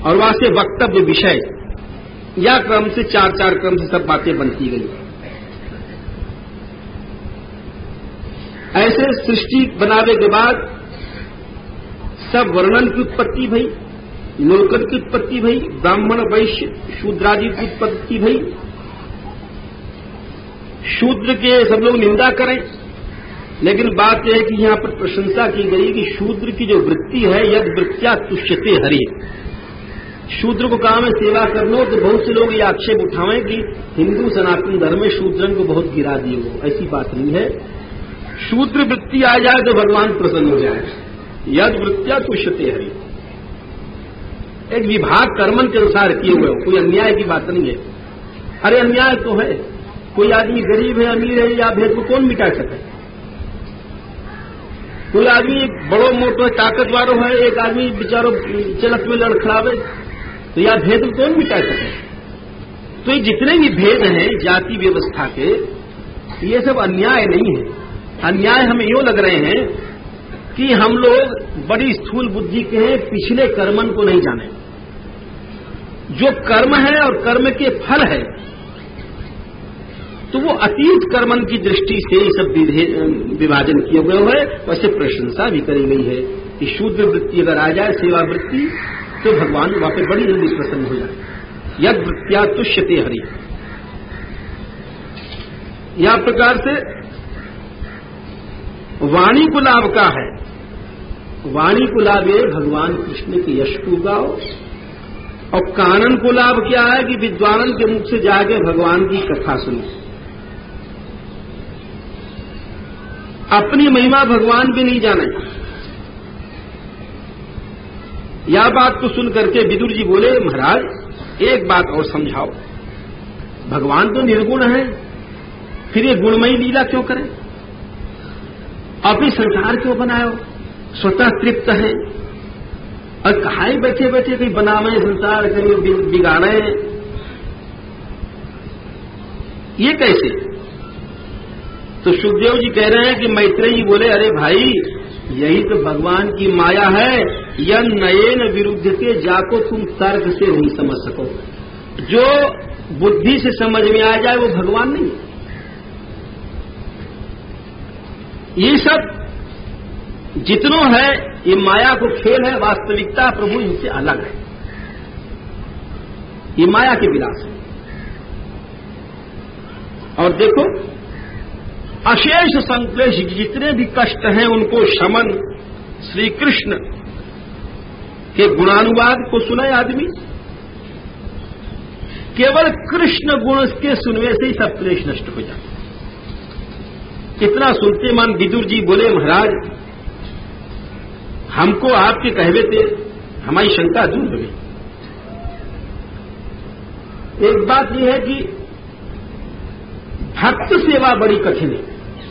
और वहां से वक्तव्य विषय, या क्रम से 4 क्रम से सब बातें बनती गई। ऐसे सृष्टि बनावे के बाद सब वर्णन की उत्पत्ति भई, लोकन की उत्पत्ति भई, ब्राह्मण, वैश्य, शूद्रादि की उत्पत्ति भई। शूद्र के सब लोग निंदा करें, लेकिन बात यह है कि यहां पर प्रशंसा की गई कि शूद्र की जो वृत्ति है, यद वृत्त्या तुष्यते हरि। शूद्र को काम है सेवा कर लो, तो बहुत से लोग ये आक्षेप उठावें कि हिंदू सनातन धर्म में शूद्रन को बहुत गिरा दिए हो। ऐसी बात नहीं है। शूद्र वृत्ति आ जाए तो भगवान प्रसन्न हो जाए। यद वृत्त्या तुष्यते हरि, एक विभाग कर्मन के अनुसार किए हुए हो, कोई अन्याय की बात नहीं है। अरे अन्याय तो है, कोई आदमी गरीब है, अमीर है, या भेद को कौन मिटा सके। कोई आदमी बड़ो मोटो ताकत वालों है, एक आदमी बेचारो चलत में लड़खड़ावे, तो या भेद को कौन मिटा सके। तो ये जितने भी भेद हैं जाति व्यवस्था के, ये सब अन्याय नहीं है। अन्याय हमें यूं लग रहे हैं कि हम लोग बड़ी स्थूल बुद्धि के हैं, पिछले कर्मन को नहीं जाने। जो कर्म है और कर्म के फल है, तो वो अतीत कर्मन की दृष्टि से ये सब विभाजन किए गए हुए। वैसे प्रशंसा भी करी गई है कि शूद्र वृत्ति अगर आ जाए, सेवा वृत्ति, तो भगवान वहां पे बड़ी जल्दी प्रसन्न हो जाए। यद वृत्त्या तुष्यते हरि। या प्रकार से वाणी को लाभ का है। वाणी को लाभ है भगवान कृष्ण के यश को गाओ, और कानन को लाभ क्या है कि विद्वानन के मुख से जाके भगवान की कथा सुनो। अपनी महिमा भगवान भी नहीं जाने। यह बात को सुन करके विदुर जी बोले, महाराज एक बात और समझाओ, भगवान तो निर्गुण है, फिर ये गुणमयी लीला क्यों करें? अपनी संसार क्यों बनायो? स्वतः तृप्त है, और कहा ही बैठे बैठे कहीं बनावे संसार, कहीं बिगाड़े, ये कैसे? तो सुखदेव जी कह रहे हैं कि मैत्रेयी बोले, अरे भाई यही तो भगवान की माया है। यह नयन विरुद्ध के जाको तुम तर्क से नहीं समझ सको। जो बुद्धि से समझ में आ जाए वो भगवान नहीं। ये सब जितनों है ये माया को खेल है, वास्तविकता प्रभु इनसे अलग है। ये माया के विलास है। और देखो अशेष संक्लेश, जितने भी कष्ट हैं उनको शमन श्री कृष्ण के गुणानुवाद को सुने आदमी, केवल कृष्ण गुण के सुनने से ही सब क्लेश नष्ट हो जाए। इतना सुनते मन विदुर जी बोले, महाराज हमको आपके कहवे से हमारी शंका दूर हो गई। एक बात यह है कि भक्त सेवा बड़ी कठिन है।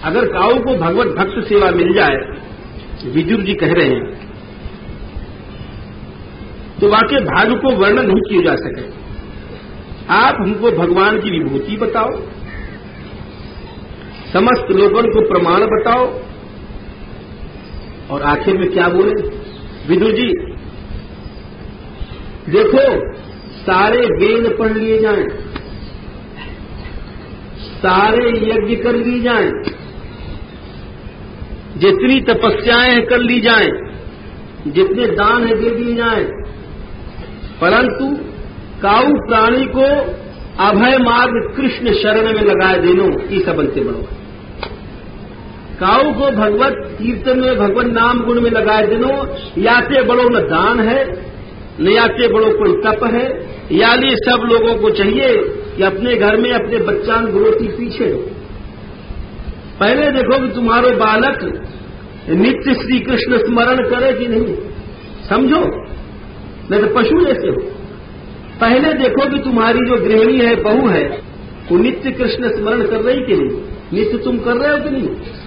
अगर काऊ को भगवत भक्त सेवा मिल जाए, विदुर जी कह रहे हैं, तो वाकई भाग्य को वर्णन नहीं किया जा सके। आप हमको भगवान की विभूति बताओ, समस्त लोगों को प्रमाण बताओ। और आखिर में क्या बोले विदुर जी, देखो सारे वेद पढ़ लिए जाएं, सारे यज्ञ कर ली जाएं, जितनी तपस्याएं कर ली जाएं, जितने दान है दे दिए जाएं, परंतु काऊ प्राणी को अभय मार्ग कृष्ण शरण में लगाए देनो ई सबल से बड़ो। काऊ को भगवत कीर्तन में भगवत नाम गुण में लगाए देनो, या से बड़ो न दान है, न या से बड़ो कोई तप है, या लिए सब लोगों को चाहिए कि अपने घर में अपने बच्चान गुरोती पीछे हो। पहले देखो कि तुम्हारो बालक नित्य श्री कृष्ण स्मरण करे कि नहीं, समझो, नहीं तो पशु जैसे हो। पहले देखो कि तुम्हारी जो गृहिणी है, बहू है, वो नित्य कृष्ण स्मरण कर रही कि नहीं, नित्य तुम कर रहे हो कि नहीं।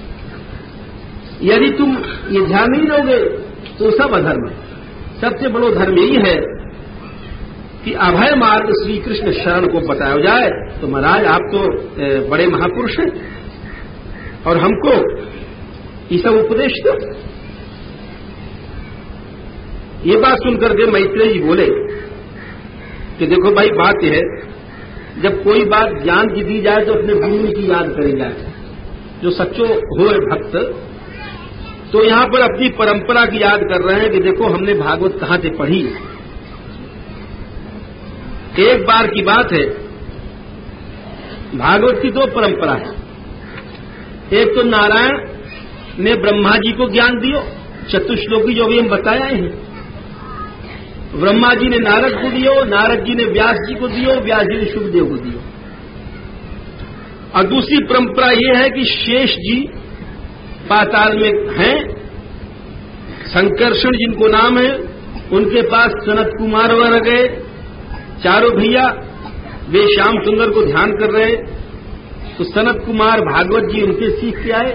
यदि तुम ये ध्यान नहीं दोगे तो सब अधर्म है। सबसे बड़ो धर्म यही है कि अभय मार्ग श्री कृष्ण शरण को बताया जाए। तो महाराज आप तो बड़े महापुरुष हैं और हमको ये सब उपदेश दो। ये बात सुनकर के मैत्रेय जी बोले कि देखो भाई, बात यह है जब कोई बात ज्ञान की दी जाए तो अपने गुरु की याद करी जाए, जो सच्चो हो भक्त। तो यहां पर अपनी परंपरा की याद कर रहे हैं कि देखो हमने भागवत कहां से पढ़ी। एक बार की बात है, भागवत की दो परंपरा है। एक तो नारायण ने ब्रह्मा जी को ज्ञान दियो, चतुश्लोकी जो भी हम बताया है। ब्रह्मा जी ने नारद को दियो, नारद जी ने व्यास जी को दियो, व्यास जी ने शुभदेव को दियो। और दूसरी परंपरा यह है कि शेष जी पाताल में हैं, संकर्षण जिनको नाम है, उनके पास सनत कुमार वर गए, चारों भैया वे श्याम सुंदर को ध्यान कर रहे। तो सनत कुमार भागवत जी उनसे सीख के आए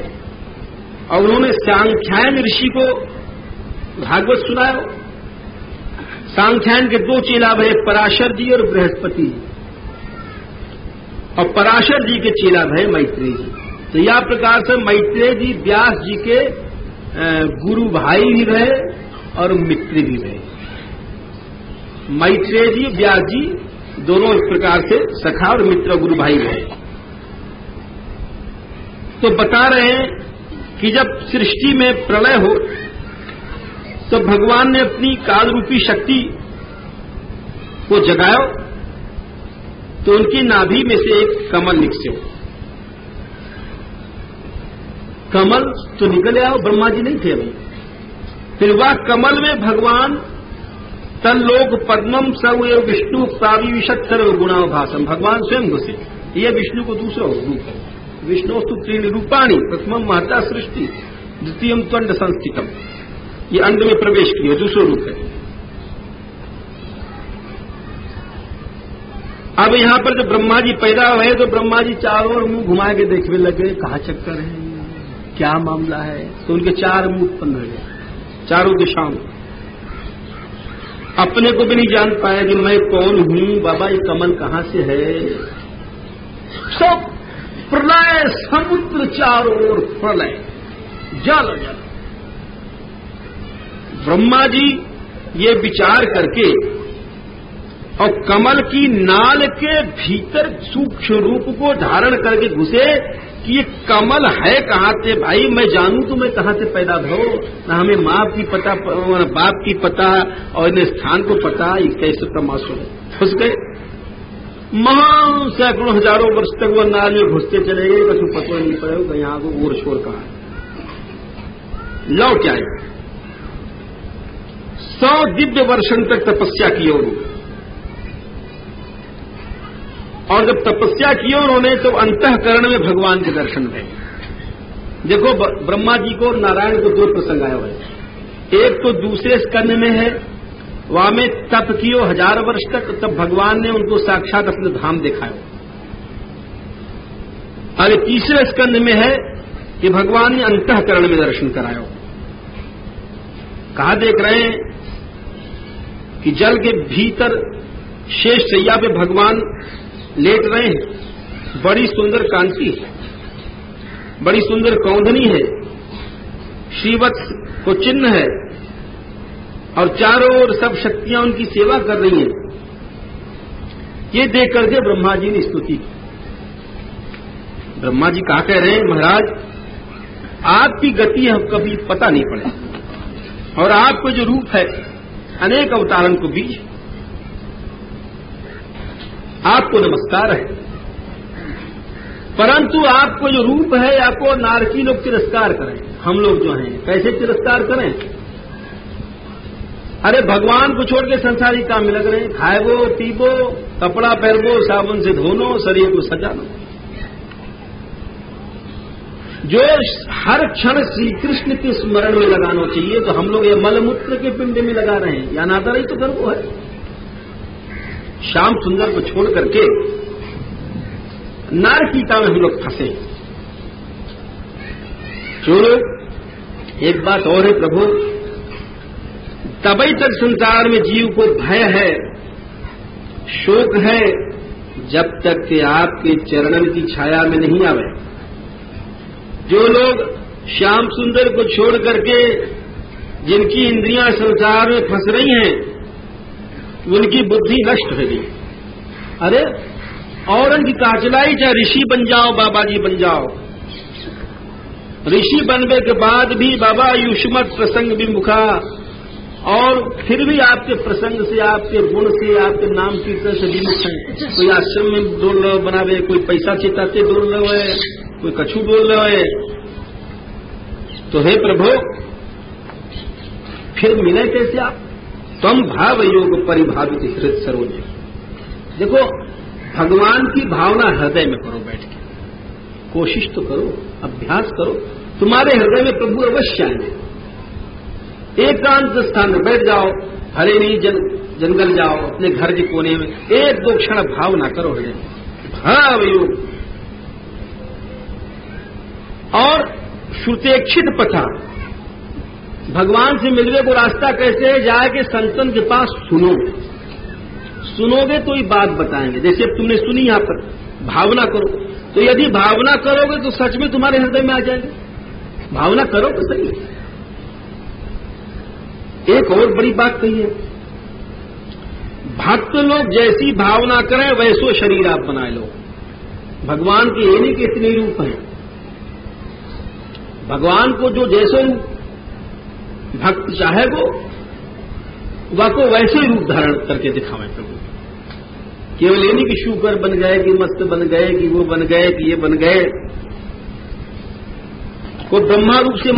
और उन्होंने सांख्यायन ऋषि को भागवत सुनाया। सांख्यायन के दो चेला भये, पराशर जी और बृहस्पति जी। और पराशर जी के चेला भये मैत्रेय जी। तो यह प्रकार से मैत्रेय जी व्यास जी के गुरु भाई भी रहे और मित्र भी रहे। मैत्रेय जी व्यास जी दोनों इस प्रकार से सखा और मित्र गुरु भाई रहे। तो बता रहे हैं कि जब सृष्टि में प्रलय हो तो भगवान ने अपनी काल रूपी शक्ति को जगाया, तो उनकी नाभि में से एक कमल निकले। कमल तो निकल आया, ब्रह्मा जी नहीं थे अभी। फिर वह कमल में भगवान तल्लोक पद्मम सर्व विष्णु प्राविशत सर्व गुणाभासम, भगवान स्वयं घुसे। ये विष्णु को दूसरा रूप है। विष्णुस्तु त्रीणि रूपाणि, प्रथमम महता सृष्टि, द्वितीयम त्वंड संस्थितम। ये अंड में प्रवेश किया, दूसरा रूप है। अब यहां पर जब ब्रह्मा जी पैदा हुए तो ब्रह्मा जी चारों ओर मुंह घुमा के देखने लगे, कहां चक्कर है, क्या मामला है। तो उनके चार मुंह उत्पन्न हो गए चारों दिशाओं। अपने को भी नहीं जान पाया कि मैं कौन हूं, बाबा ये कमल कहां से है। सब प्रलय, समुद्र चारों ओर प्रलय, जल जल। ब्रह्मा जी ये विचार करके और कमल की नाल के भीतर सूक्ष्म रूप को धारण करके घुसे कि ये कमल है कहां से भाई, मैं जानूं तो मैं कहां से पैदा हो। ना हमें माँ की पता, बाप की पता और इन स्थान को पता, ये कैसे तमाशो घुस गए। महान सैकड़ों हजारों वर्ष तक वो नाल में घुसते चले गए, कुछ पता नहीं पड़ेगा यहां को ओर शोर कहां है। लौट आए, 100 दिव्य वर्षन तक तपस्या की और जब तपस्या की उन्होंने तो अंतःकरण में भगवान के दर्शन हुए। देखो ब्रह्मा जी को और नारायण को दो प्रसंग आए हुए। एक तो दूसरे स्कंद में है, वहां में तप कियो 1000 वर्ष तक, तब भगवान ने उनको साक्षात अपने धाम दिखाया। और तीसरे स्कंद में है कि भगवान ने अंतःकरण में दर्शन कराया। कहा देख रहे हैं कि जल के भीतर शेष शैया पे भगवान लेट रहे हैं, बड़ी सुंदर कांति है। बड़ी सुंदर कौंधनी है, श्रीवत्स को चिन्ह है, और चारों ओर सब शक्तियां उनकी सेवा कर रही हैं। ये देख करके ब्रह्मा जी ने स्तुति की। ब्रह्मा जी कहा कह रहे हैं, महाराज आपकी गति हम कभी पता नहीं पड़े, और आपको जो रूप है अनेक अवतारण को बीच, आपको नमस्कार है, परंतु आपको जो रूप है आपको नारकी लोग तिरस्कार करें, हम लोग जो हैं कैसे तिरस्कार करें? अरे भगवान को छोड़ के संसारिक काम में लग रहे हैं, खाएबो पीबो, कपड़ा पहनबो, साबुन से धोनो, शरीर को सजानो। जो हर क्षण श्री कृष्ण के स्मरण में लगाना चाहिए, तो हम लोग ये मलमूत्र के पिंड में लगा रहे हैं, या नाता रही तो कर वो है। श्याम सुंदर को छोड़ करके नारकीता में हम लोग फंसे। चलो एक बात और है प्रभु, तभी तक संसार में जीव को भय है, शोक है, जब तक कि आपके चरणन की छाया में नहीं आवे। जो लोग श्याम सुंदर को छोड़ करके जिनकी इंद्रियां संसार में फंस रही हैं, उनकी बुद्धि नष्ट हो गई। अरे और उनकी काचलाई, चाहे ऋषि बन जाओ, बाबा जी बन जाओ, ऋषि बनने के बाद भी बाबा युष्मत प्रसंग विमुखा, और फिर भी आपके प्रसंग से, आपके गुण से, आपके नाम कीर्तन से विमुख है। कोई आश्रम में डोल रहे बनावे, कोई पैसा चिताते डोल रहे है, कोई कछु डोल रहे है। तो हे प्रभु फिर मिले कैसे आप? तम भाव योग परिभावित हृदय सरोज। देखो भगवान की भावना हृदय में करो, बैठ के कोशिश तो करो, अभ्यास करो, तुम्हारे हृदय में प्रभु अवश्य आएंगे। एकांत स्थान में बैठ जाओ, हरे नहीं जंगल जाओ, अपने घर के कोने में एक दो क्षण भावना करो हृदय में, भाव योग। और श्रुतेक्षित पथा, भगवान से मिलने को रास्ता कैसे है? जाके संतन के पास सुनो, सुनोगे तो ही बात बताएंगे। जैसे तुमने सुनी यहां पर, भावना करो, तो यदि भावना करोगे तो सच में तुम्हारे हृदय में आ जाएंगे। भावना करो तो सही। एक और बड़ी बात कही है, भक्त लोग जैसी भावना करें वैसो शरीर आप बनाए लो। भगवान के ये नहीं कि इतने रूप हैं, भगवान को जो जैसे भक्त चाहे वो वैसे रूप धारण करके दिखावे प्रभु। केवल ये नहीं कि शुगर बन गए, कि मस्त बन गए, कि वो बन गए, कि ये बन गए। को ब्रह्मा रूप से